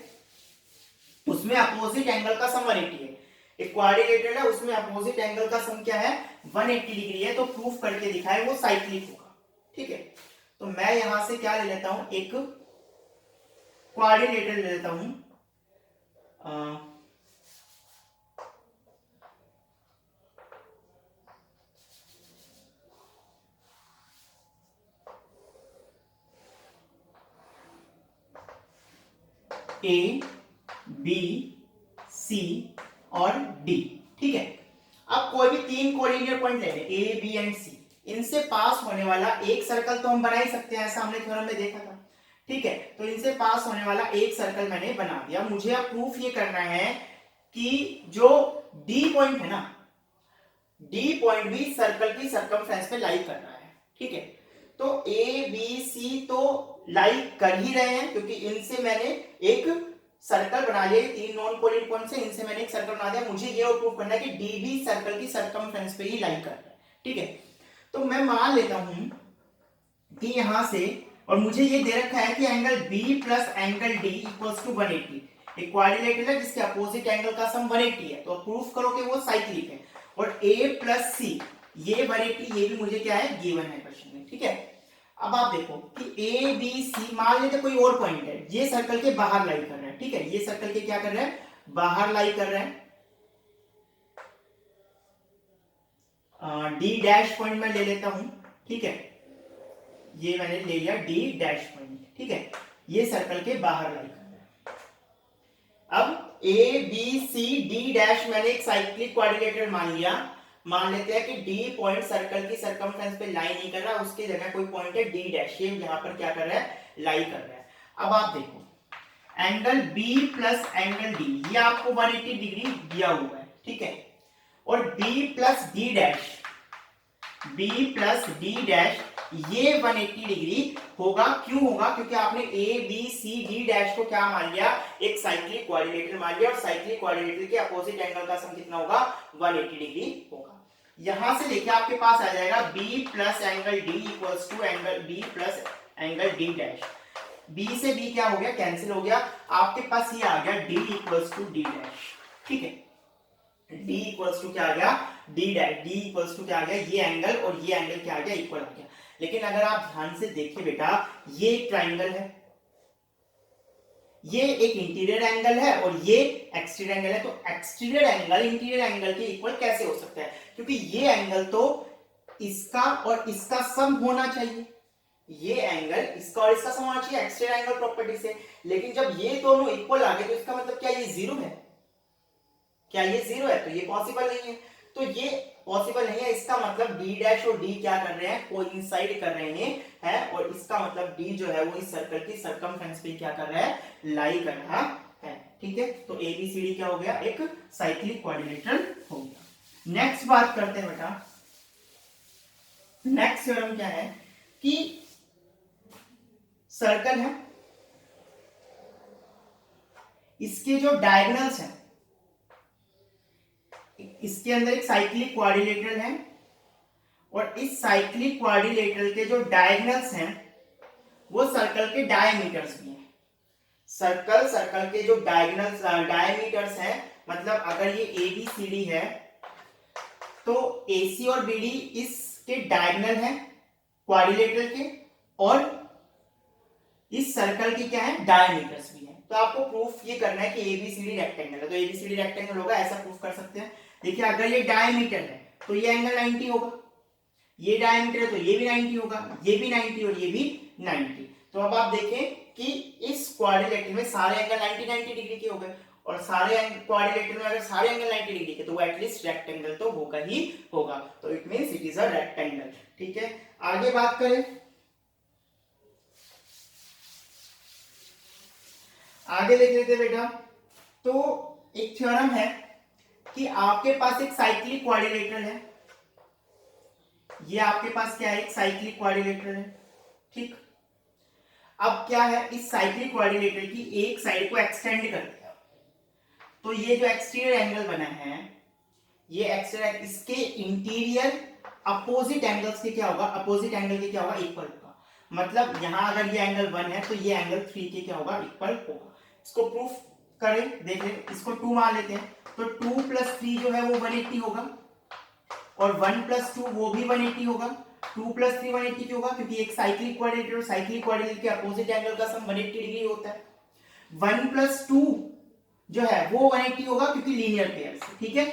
उसमें अपोजिट एंगल का सम 180 है, एक क्वाड्रिलेटरल है उसमें अपोजिट एंगल का सम क्या है, 180 डिग्री है, तो प्रूफ करके दिखाए वो साइक्लिक होगा। ठीक है, तो मैं यहां से क्या ले लेता हूं, एक क्वाड्रिलेटरल ले लेता हूं, A, B, C और D। ठीक है, अब कोई भी 3 कोलिनियर पॉइंट ले लें, A, B एंड C, इनसे पास होने वाला एक सर्कल तो हम बना ही सकते हैं, ऐसा हमने थ्योरम में देखा था। ठीक है, तो इनसे पास होने वाला एक सर्कल मैंने बना दिया। मुझे अब प्रूफ ये करना है कि जो D पॉइंट है ना, D पॉइंट भी सर्कल की सर्कमफ्रेंस पे लाई कर रहा है। ठीक है, तो A, B, C तो लाई कर ही रहे हैं क्योंकि इनसे मैंने एक सर्कल बना लिया, 3 नॉन कोलिनियर पॉइंट से इनसे मैंने एक सर्कल बना दिया। मुझे ये और प्रूफ करना है कि D भी सर्कल की सर्कमफ्रेंस पे ही लाई कर रहा है। ठीक है, तो मैं मान लेता हूं कि यहां से, और मुझे ये दे रखा है कि angle B plus angle D equals to 180। एक क्वाड्रिलेटरल है जिसके अपोजिट एंगल का सम 180 है, तो प्रूफ करो कि वो साइक्लिक है। और A प्लस C ये 180, ये भी मुझे क्या है, गिवन है क्वेश्चन में। ठीक है, अब आप देखो कि A, B, C, मान लेते कोई और पॉइंट है, ये सर्कल के बाहर लाई कर रहा है। ठीक है, ये सर्कल के क्या कर रहा है, बाहर लाई कर रहा है। D डैश पॉइंट मैं ले लेता हूं। ठीक है, ये मैंने ले लिया D डैश पॉइंट। ठीक है, ये सर्कल के बाहर लाई कर रहा है। अब A, B, C, D dash मैंने एक साइक्लिक क्वाड्रिलेटरल मान लिया। मान लेते हैं कि D पॉइंट सर्कल की सर्कमफ्रेंस पे लाई नहीं कर रहा, उसके जगह कोई पॉइंट है D डैश, ये यहां पर क्या कर रहा है, लाई कर रहा है। अब आप देखो angle B plus angle D, ये आपको 180 डिग्री दिया हुआ है। ठीक है, और B plus D dash, B plus D dash ये 180 डिग्री होगा। क्यों होगा, क्योंकि आपने A, B, C, D dash को क्या मान लिया, एक साइक्लिक क्वाड्रिलेटरल मान लिया, और साइक्लिक क्वाड्रिलेटरल के अपोजिट एंगल का सम कितना होगा, 180 डिग्री होगा। यहां से लेके आपके पास आ जाएगा B plus angle D equals to angle B plus angle D dash. B से बी क्या हो गया, कैंसिल हो गया, आपके पास ये आ गया D equals to D dash. ठीक है, डी इक्वल्स टू क्या आ गया, D dash, D equals to क्या आ गया, ये एंगल और ये एंगल क्या आ गया, इक्वल हो गया। लेकिन अगर आप ध्यान से देखिए बेटा, ये एक ट्राइंगल है, ये एक इंटीरियर एंगल है और ये एक्सटीरियर एंगल है, तो एक्सटीरियर एंगल इंटीरियर एंगल के इक्वल कैसे हो सकता है, क्योंकि ये एंगल तो इसका और इसका सम होना चाहिए, ये एंगल इसका और इसका सम होना चाहिए एक्सटीरियर एंगल प्रॉपर्टी से। लेकिन जब ये दोनों इक्वल आ गए तो इसका मतलब क्या ये जीरो है, क्या ये जीरो है, तो ये पॉसिबल नहीं है, तो ये पॉसिबल नहीं है। इसका मतलब डी डैश और डी क्या कर रहे हैं, कोइंसाइड कर रहे हैं और इसका मतलब डी जो है वो इस सर्कल की सरकमफ्रेंस पे क्या कर रहा है, लाई कर रहा है। ठीक है, तो एबीसीडी क्या हो गया, एक साइक्लिक क्वाड्रिलेटरल हो गया। नेक्स्ट बात करते हैं बेटा, नेक्स्ट थ्योरम क्या है कि सर्कल है, इसके जो डायगोनल्स हैं, इसके अंदर एक साइक्लिक क्वाड्रिलेटरल है और इस साइक्लिक क्वाड्रिलेटरल के जो डायगोनल्स हैं वो सर्कल के डायमीटर्स भी हैं। सर्कल के जो डायगोनल्स डायमीटर्स हैं, मतलब अगर ये एबीसीडी है तो एसी और बीडी इसके डायगोनल है क्वाड्रिलेटरल के, और इस सर्कल के क्या है, डायमीटर्स भी हैं। तो आपको प्रूफ ये करना है कि एबीसीडी रेक्टेंगल है, तो एबीसीडी रेक्टेंगल होगा, ऐसा प्रूफ कर सकते हैं। देखिए अगर ये डायमीटर है तो ये एंगल 90 होगा, ये डायमीटर है तो ये भी 90 होगा, ये भी 90 और ये भी 90। तो अब आप देखें कि इस क्वाड्रिलेटरल में सारे एंगल 90 डिग्री के हो गए, और सारे क्वाड्रिलेटरल में अगर सारे एंगल 90 डिग्री के तो वो एटलीस्ट रेक्टेंगल तो होगा ही होगा, तो it means it is a rectangle. ठीक है, आगे बात करें, आगे देख लेते बेटा। तो एक थ्योरम है कि आपके पास एक साइक्लिक क्वाड्रिलेटरल है, ये आपके पास क्या है, एक साइक्लिक क्वाड्रिलेटरल है। ठीक, अब क्या है, इस साइक्लिक क्वाड्रिलेटरल की एक साइड को एक्सटेंड कर दिया, तो ये जो एक्सटीरियर एंगल बना है, ये एक्सटीरियर, इसके इंटीरियर अपोजिट एंगल्स के क्या होगा, अपोजिट एंगल के क्या होगा, इक्वल होगा। मतलब यहां अगर ये एंगल 1 है तो ये एंगल 3 के क्या होगा, इक्वल होगा। इसको प्रूफ करें, देखें, इसको 2 मान लेते हैं, तो 2 + 3 जो है वो 180 होगा, और 1 + 2 वो भी 180 होगा। 2 + 3 180 क्यों होगा, क्योंकि एक साइक्लिक क्वाड्रिलेटरल और साइक्लिक क्वाड्रिलेटरल के अपोजिट एंगल का सम 180 डिग्री होता है। 1 + 2 जो है वो 180 होगा क्योंकि लीनियर पेयर से। ठीक है,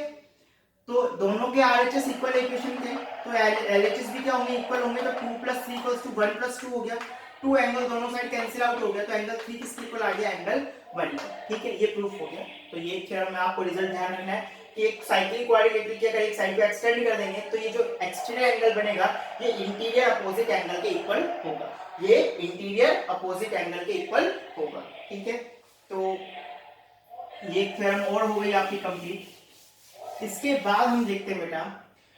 तो दोनों के आरएचएस इक्वल इक्वेशन थे, तो एलएचएस भी क्या होंगे, इक्वल होंगे, तो 2 + 3 = 1 + 2 हो गया। 2 एंगल दोनों साइड कैंसिल आउट हो गया, तो एंगल 3 किसके इक्वल आ गया, एंगल 1। ठीक है, ये प्रूफ हो गया। तो ये थ्योरम में आपको रिजल्ट ध्यान रखना है कि एक साइक्लिक क्वाड्रिलेटरल की अगर एक साइड को एक्सटेंड कर देंगे तो ये जो एक्सटीरियर एंगल बनेगा ये इंटीरियर अपोजिट एंगल के इक्वल होगा, ये इंटीरियर अपोजिट एंगल के इक्वल होगा। ठीक है, तो ये थ्योरम और हो गई आपकी कंप्लीट। इसके बाद हम देखते हैं बेटा,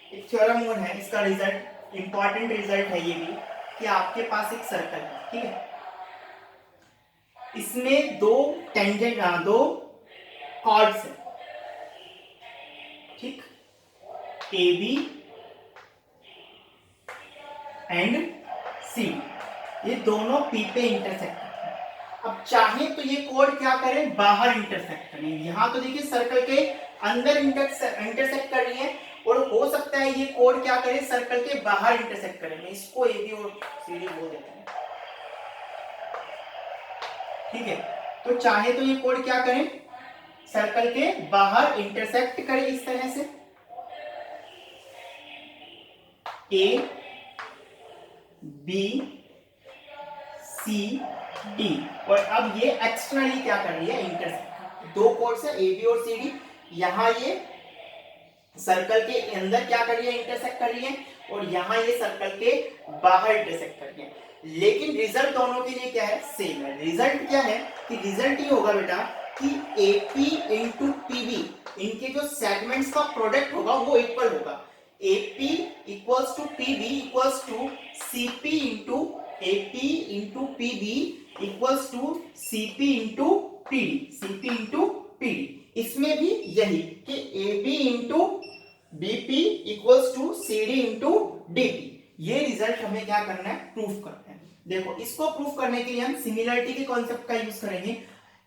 एक थ्योरम और है, इसका रिजल्ट इंपॉर्टेंट रिजल्ट है ये भी, कि आपके पास एक सर्कल है। ठीक है, इसमें दो टेंजेंट, दो कॉर्ड्स हैं। ठीक, AB एंड C, ये दोनों P पे इंटरसेक्ट करते हैं। अब चाहे तो ये कोड क्या करें, बाहर इंटरसेक्ट करें। यहां तो देखिए सर्कल के अंदर इंटरसेक्ट कर रही है, और हो सकता है ये कोड क्या करे, सर्कल के बाहर इंटरसेक्ट करे। मैं इसको AB और CD बोल देता हूं। ठीक है, तो चाहे तो ये कोड क्या करें, सर्कल के बाहर इंटरसेक्ट करे इस तरह से, A B C D, और अब ये एक्सटर्नली क्या कर रही है, इंटरसेक्ट। दो कोड्स है AB और CD, यहां ये सर्कल के अंदर क्या कर रही है, इंटरसेक्ट कर रही है, और यहां ये सर्कल के बाहर इंटरसेक्ट कर रही है। लेकिन रिजल्ट दोनों के लिए क्या है, सेम है। रिजल्ट क्या है कि रिजल्ट ये होगा बेटा कि AP × PB, इनके जो सेगमेंट्स का प्रोडक्ट होगा वो इक्वल होगा। AP = PB = CP × AP × PB = CP × PD, CP × PD। इसमें भी यही कि AB × BP = CD × DP। ये रिजल्ट हमें क्या करना है, प्रूफ करना है। देखो इसको प्रूफ करने के लिए हम सिमिलरिटी के कॉन्सेप्ट का यूज करेंगे।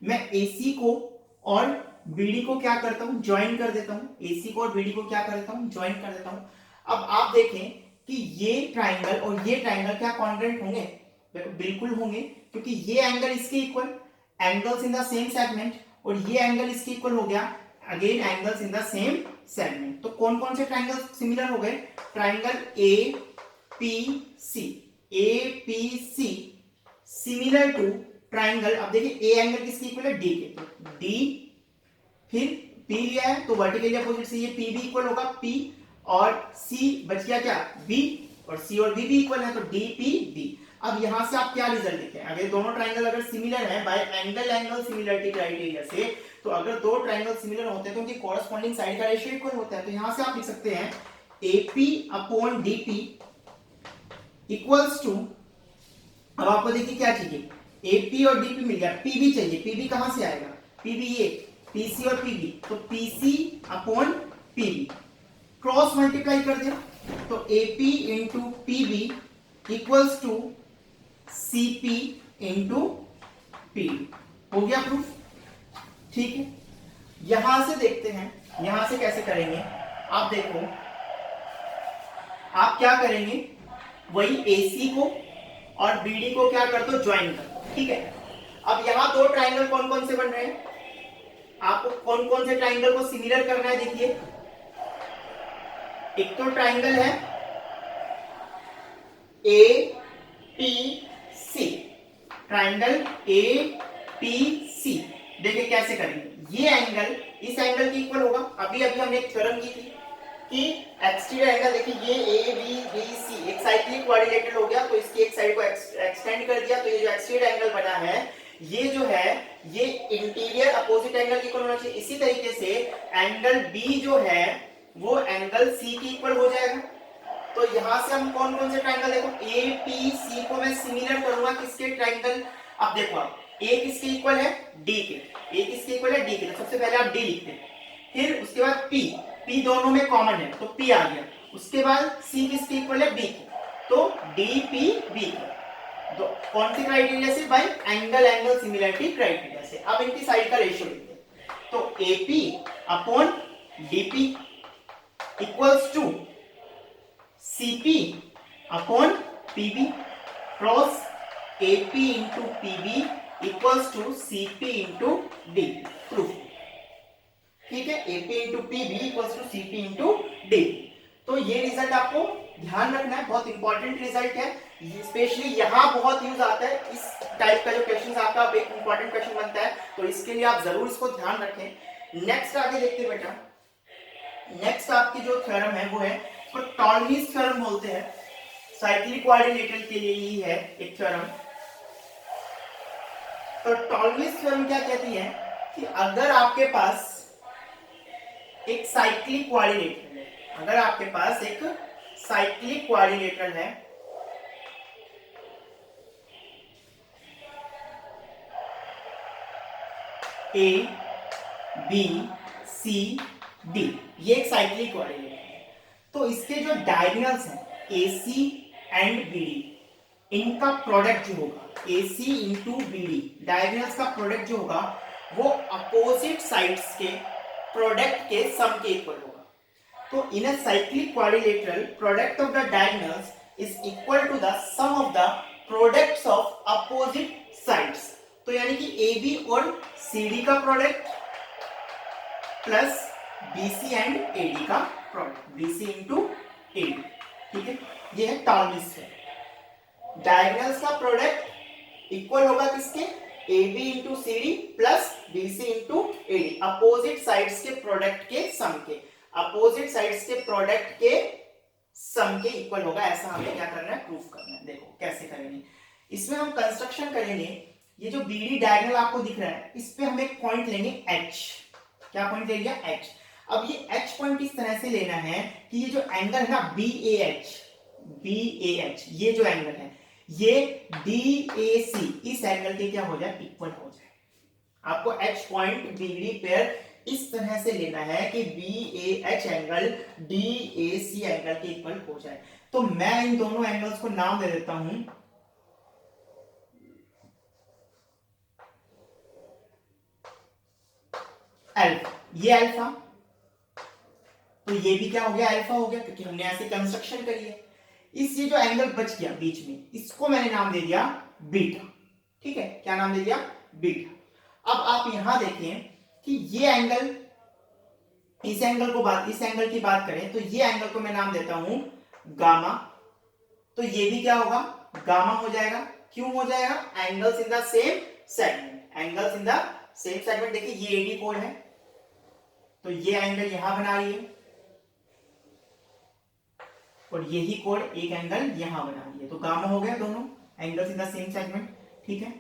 मैं AC को और BD को क्या करता हूं, ज्वाइन कर देता हूं। AC को और BD को क्या कर देता हूं, ज्वाइन कर देता हूं। अब आप देखें कि ये ट्राइंगल और ये ट्राइंगल क्या कॉन्ग्रुएंट होंगे, देखो बिल्कुल होंगे, क्योंकि ये एंगल इसके equal, angles in the same segment, और ये एंगल इसके इक्वल हो गया, again angles in the same segment. तो कौन कौन से ट्राइंगल सिमिलर हो गए, triangle APC, APC similar to triangle, अब देखिए ए एंगल किसके इक्वल है, डी के, तो डी, फिर P लिया है तो वर्टिकली अपोजिट से ये P भी इक्वल होगा P, और C बच गया क्या, B, और C और B भी इक्वल है तो DPB। अब यहां से आप क्या रिजल्ट लिखते हैं, अगर दोनों ट्राइंगल अगर सिमिलर है bye angle angle similarity criteria से, तो अगर दो ट्राइंगल सिमिलर होते हैं तो उनकी कॉरस्पॉन्डिंग साइड का रेशियो इक्वल होता है। तो यहां से आप लिख सकते हैं AP upon DP equals to, अब आपको देखिए क्या चाहिए, AP और DP मिल गया, PB चाहिए, PB कहां से आएगा, PB ये PC और PB, तो PC अपॉन PB क्रॉस मल्टीप्लाई कर दिया, तो AP into PB equals to CP into PB, हो गया प्रूफ। ठीक है, यहां से देखते हैं, यहां से कैसे करेंगे, आप देखो आप क्या करेंगे, वही AC को और BD को क्या कर दो, ज्वाइन कर दो। ठीक है, अब यहां दो ट्राइंगल कौन कौन से बन रहे हैं, आपको कौन कौन से ट्राइंगल को सिमिलर करना है, देखिए एक तो ट्राइंगल है APC, ट्राइंगल APC, देखिए कैसे करेंगे, ये एंगल इस एंगल के इक्वल होगा। अभी अभी हमने एक थ्योरम की थी कि एक्सटीरियर एंगल, देखिए ये ABBC एक साइक्लिक क्वाड्रिलेटरल हो गया, तो इसकी एक साइड को एक्सटेंड कर दिया, तो ये जो एक्सटीरियर एंगल बना है ये जो है ये इंटीरियर अपोजिट एंगल के इक्वल होना चाहिए। इसी तरीके से एंगल B जो है वो एंगल C के इक्वल हो जाएगा। तो यहां से हम कौन कौन से ट्राइंगल, देखो APC को मैं सिमिलर करूंगा किसके ट्राइंगल, अब देखो आप A किसके इक्वल है, D के, A किसके इक्वल है, D के, तो सबसे पहले आप D लिखते हैं, फिर उसके बाद P दोनों में कॉमन है तो P आ गया, उसके बाद C किसके इक्वल है, B के, तो DPB, तो कौन सी क्राइटेरिया से, bye angle angle similarity criteria से। अब इनकी साइड का रेशियो लिखते हैं, तो AP upon DP equals to CP upon PB cross AP into PB equals to CP into D, proof. ठीक है, AP into PB equals to CP into D। तो ये रिजल्ट आपको ध्यान रखना है, बहुत इंपॉर्टेंट रिजल्ट है, स्पेशली यहां बहुत यूज आता है, इस टाइप का जो क्वेश्चन आपका एक इंपॉर्टेंट क्वेश्चन बनता है, तो इसके लिए आप जरूर इसको ध्यान रखें। नेक्स्ट आगे देखते हैं बेटा, नेक्स्ट आपकी जो थ्योरम है वो है, तो टॉलमीज थ्योरम बोलते हैं, साइक्लिक क्वाड्रिलेटरल के लिए ही है एक थ्योरम। तो टॉलमीज थ्योरम क्या कहती है कि अगर आपके पास एक साइक्लिक क्वाड्रिलेटरल है, अगर आपके पास एक साइक्लिक क्वाड्रिलेटरल है, A B C D, ये एक साइक्लिक क्वाड्रिलेटरल है, तो इसके जो डायगोनल्स हैं AC एंड BD, इनका प्रोडक्ट जो होगा AC इंटू BD, डायगोनल्स का प्रोडक्ट जो होगा वो अपोजिट साइड्स के प्रोडक्ट के सम के इक्वल होगा। तो in a cyclic quadrilateral product of the diagonals is equal to the sum of the products of opposite sides. तो यानी कि AB और CD का product plus BC and AD का प्रोडक्ट, BC इंटू AD। ठीक है, ये है टॉलमीज थ्योरम। डायगोनल्स का प्रोडक्ट इक्वल होगा किसके, AB into CD plus BC into AD, opposite sides के प्रोडक्ट के सम के, अपोजिट साइड्स के प्रोडक्ट के सम के इक्वल होगा। ऐसा हमें क्या करना है, प्रूफ करना है। देखो कैसे करेंगे, इसमें हम कंस्ट्रक्शन करेंगे, ये जो BD डायगोनल आपको दिख रहा है इस पे हम एक पॉइंट लेंगे H, क्या पॉइंट ले लिया, H। अब ये H पॉइंट इस तरह से लेना है कि ये जो एंगल है ना BAH, ये जो एंगल है ये DAC इस एंगल के क्या हो जाए, इक्वल हो जाए। आपको H पॉइंट BD पेयर इस तरह से लेना है कि BAH एंगल DAC एंगल के इक्वल हो जाए। तो मैं इन दोनों एंगल्स को नाम दे देता हूं ये अल्फा, तो ये भी क्या हो गया, अल्फा हो गया, क्योंकि हमने ऐसे कंस्ट्रक्शन करी है। इस ये जो एंगल बच गया बीच में, इसको मैंने नाम दे दिया बीटा। ठीक है, क्या नाम दे दिया, बीटा। अब आप यहां देखें कि ये एंगल, इस एंगल की बात करें तो ये एंगल को मैं नाम देता हूं गामा। तो ये भी क्या होगा, गामा हो जाएगा। क्यों हो जाएगा, angles in the same segment, angles in the same segment. देखिए ये एडी कोड है, तो ये एंगल यहां बना रही है और यही कोड एक एंगल यहां बना रही है, तो गामा हो गया दोनों angles in the same segment. ठीक है,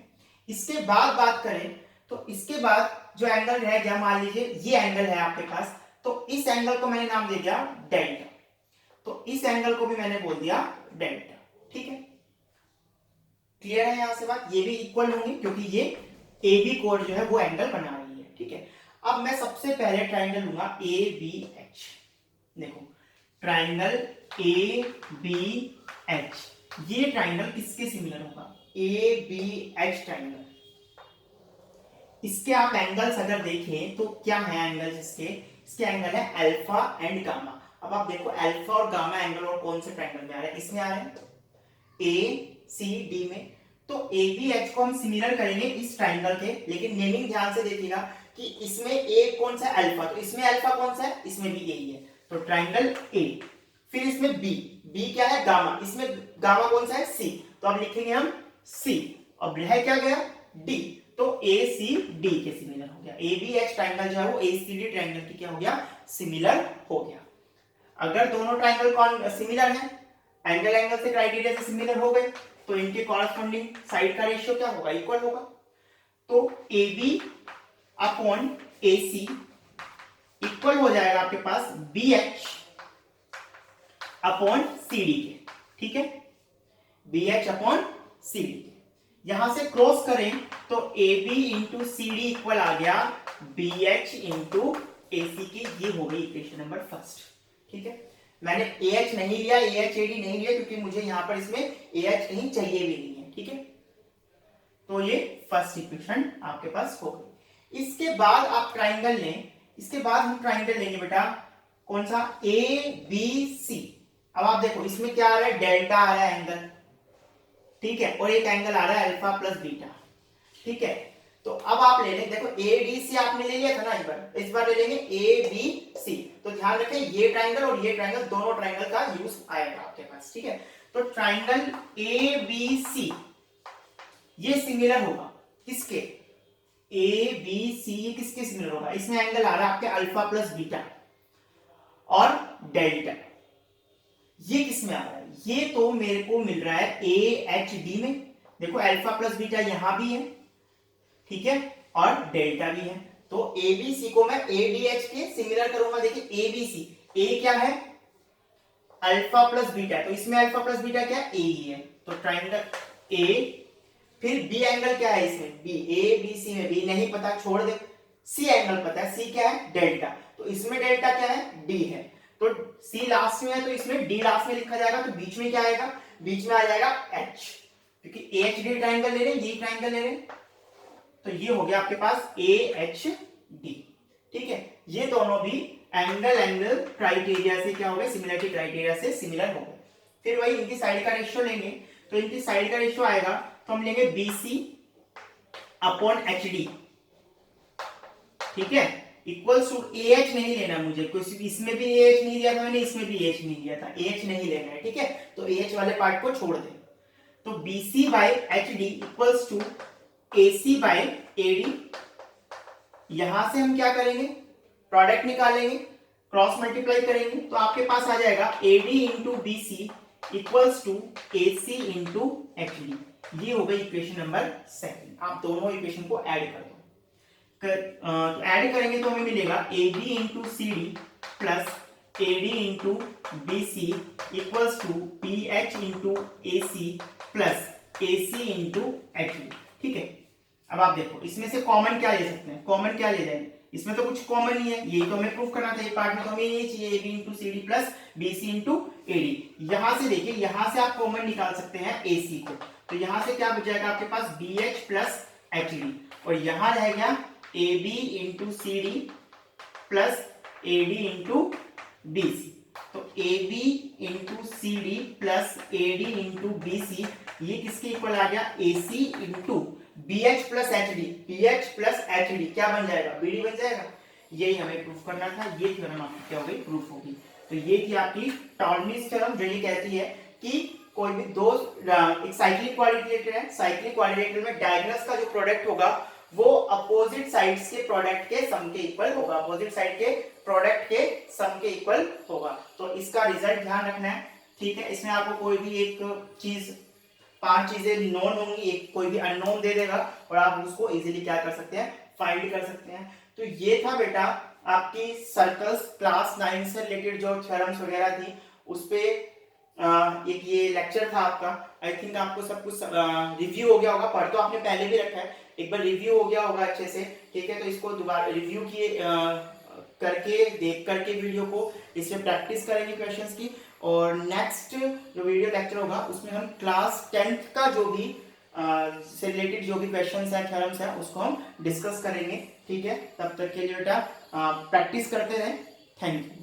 इसके बाद बात करें तो इसके बाद जो एंगल रह गया, मान लीजिए ये एंगल है आपके पास, तो इस एंगल को मैंने नाम दे दिया डेल्टा, तो इस एंगल को भी मैंने बोल दिया डेल्टा। ठीक है, क्लियर है यहां से बात, ये भी इक्वल होंगे क्योंकि ये ए बी कोड जो है वो एंगल बना रही है। ठीक है, अब मैं सबसे पहले ट्राइंगल लूंगा ए बी एच। देखो ट्राइंगल ए बी एच, ये ट्राइंगल किसके सिमिलर होगा, ए बी एच ट्राइंगल। इसके आप एंगल्स अगर देखें तो क्या है एंगल्स इसके एंगल है अल्फा एंड गामा। अब आप देखो अल्फा और गामा एंगल और कौन से ट्राइंगल में आ रहे हैं, इसमें आ रहे हैं ए सी डी में। तो ए बी एच को हम सिमिलर करेंगे इस ट्राइंगल के, लेकिन नेमिंग ध्यान से देखिएगा कि इसमें ए कौन सा है, अल्फा, तो इसमें अल्फा कौन सा है, इसमें भी यही है, तो ट्राइंगल ए। फिर इसमें बी, बी क्या है, गामा, इसमें गामा कौन सा है, सी, तो अब लिखेंगे हम सी। अब रह क्या गया, डी, तो ए सी डी के सिमिलर हो गया। ए बी एच ट्राइंगल जो है वो ए सी डी ट्राइंगल की क्या हो गया, सिमिलर हो गया। अगर दोनों ट्राइंगल कौन सिमिलर है, एंगल एंगल से क्राइटेरिया से सिमिलर हो गए, तो इनके कॉरस्पॉन्डिंग साइड का रेशियो क्या होगा, इक्वल होगा। तो A B upon A C equal हो जाएगा आपके पास B H upon C D के। ठीक है, B H upon C D के, यहां से क्रॉस करें तो A B into C D equal आ गया B H into A C की। ये हो गई इक्वेशन नंबर फर्स्ट। ठीक है, मैंने ए एच नहीं लिया, ए एच ए डी नहीं लिया, क्योंकि मुझे यहां पर इसमें ए एच कहीं चाहिए भी नहीं है। ठीक है, तो ये फर्स्ट इक्वेशन आपके पास हो गई। इसके बाद आप ट्राइंगल लें, इसके बाद हम ट्राइंगल लेंगे बेटा कौन सा, ए बी सी। अब आप देखो इसमें क्या आ रहा है, डेल्टा आ रहा है एंगल, ठीक है, और एक एंगल आ रहा है अल्फा प्लस बीटा। ठीक है, तो अब आप ले लें, देखो ए डी सी आपने ले लिया था ना, इस बार ले लेंगे ए बी सी। तो ध्यान रखें ये ट्राइंगल और ये ट्राइंगल, दोनों ट्राइंगल का यूज आएगा आपके पास। ठीक है, तो ट्राइंगल ए बी सी ये सिमिलर होगा किसके, ए बी सी किसके सिमिलर होगा, इसमें एंगल आ रहा है आपके अल्फा प्लस बीटा और डेल्टा। ये किसमें आ रहा है, ये तो मेरे को मिल रहा है ए एच डी में। देखो अल्फा प्लस बीटा यहां भी है, ठीक है, और डेल्टा भी है, तो ए बी सी को मैं ए डी एच के सिमिलर करूंगा। देखिए ए बी सी, ए क्या है, अल्फा प्लस बीटा, तो इसमें अल्फा प्लस बीटा क्या है, ए ही है, तो ट्राइंगल ए। फिर बी एंगल क्या है इसमें, बी, ए बी सी में बी नहीं पता, छोड़ दे। सी एंगल पता है, सी क्या है, डेल्टा, तो इसमें डेल्टा क्या है, डी है, तो सी लास्ट में है तो इसमें डी लास्ट में लिखा जाएगा, तो बीच में क्या आएगा, बीच में आ जाएगा एच, क्योंकि एच डी ट्राइंगल ले रहे हैं, ये ट्राइंगल ले रहे हैं, तो ये हो गया आपके पास ए एच डी। ठीक है, ये दोनों भी एंगल क्राइटेरिया से क्या हो गए, सिमिलरिटी क्राइटेरिया से सिमिलर हो गए। फिर वही इनकी साइड का रेशियो लेंगे, तो इनकी साइड का रेशियो आएगा, तो हम लेंगे B C upon H D. ठीक है, इक्वल्स टू ए एच नहीं लेना मुझे, कुछ इसमें भी ए एच नहीं दिया था मैंने, इसमें भी ए एच नहीं दिया था, ए एच नहीं लेना है। ठीक है, तो ए एच वाले पार्ट को छोड़ दें, तो B C by H D equals to A C by A D. यहां से हम क्या करेंगे, प्रोडक्ट निकालेंगे, क्रॉस मल्टीप्लाई करेंगे, तो आपके पास आ जाएगा A D into B C equals to A C into H D. ये हो गई इक्वेशन नंबर सेकंड। आप दोनों इक्वेशन को ऐड कर दो, ऐड करेंगे तो हमें मिलेगा A B into C D plus A D into B C equals to B H into A C plus A C into H D. ठीक है, अब आप देखो इसमें से कॉमन क्या ले सकते हैं, कॉमन क्या ले जाएंगे, इसमें तो कुछ कॉमन ही है, यही तो हमें प्रूफ करना था, ये पार्ट में तो हमें ये चाहिए A B into C D plus B C into A D. यहां से देखिए, यहां से आप कॉमन निकाल सकते हैं ए सी को, तो यहां से क्या बच जाएगा आपके पास B H plus H D, और यहां रह गया A B into C D plus AD into BC। तो AB into CD plus AD into BC ये किसके इक्वल आ गया? AC into BH plus HD। BH plus HD क्या बन जाएगा? BD बन जाएगा। यही हमें प्रूफ करना था। ये थ्योरम आपकी क्या हो गई? प्रूफ होगी। तो ये थी आपकी टॉलमीज थ्योरम, जो ये कहती है कि कोई भी दो एक साइक्लिक क्वाड्रिलेटरल है, साइक्लिक क्वाड्रिलेटरल में डायगोनल्स का जो प्रोडक्ट होगा वो अपोजिट साइड्स के प्रोडक्ट के सम के इक्वल होगा, अपोजिट साइड के प्रोडक्ट के सम के इक्वल होगा। तो इसका रिजल्ट ध्यान रखना है, ठीक है। इसमें आपको कोई भी एक चीज, 5 चीजें नोन होंगी, एक कोई भी अननोन दे देगा और आप उसको इजीली क्या कर सकते हैं? फाइंड कर सकते हैं। तो ये था बेटा आपकी सर्कल्स क्लास 9 से रिलेटेड जो थ्योरम्स वगैरह थी उस पे एक ये लेक्चर था आपका। आई थिंक आपको सब कुछ रिव्यू हो गया होगा, पढ़ तो आपने पहले भी रखा है, एक बार रिव्यू हो गया होगा अच्छे से, ठीक है। तो इसको दोबारा रिव्यू किए करके देख करके वीडियो को इसमें प्रैक्टिस करेंगे क्वेश्चंस की। और नेक्स्ट जो वीडियो लेक्चर होगा उसमें हम क्लास 10th का जो भी से रिलेटेड जो भी क्वेश्चंस हैं, थ्योरम्स हैं, उसको हम डिस्कस करेंगे, ठीक है। तब तक के लिए बेटा प्रैक्टिस करते रहें। Thank you.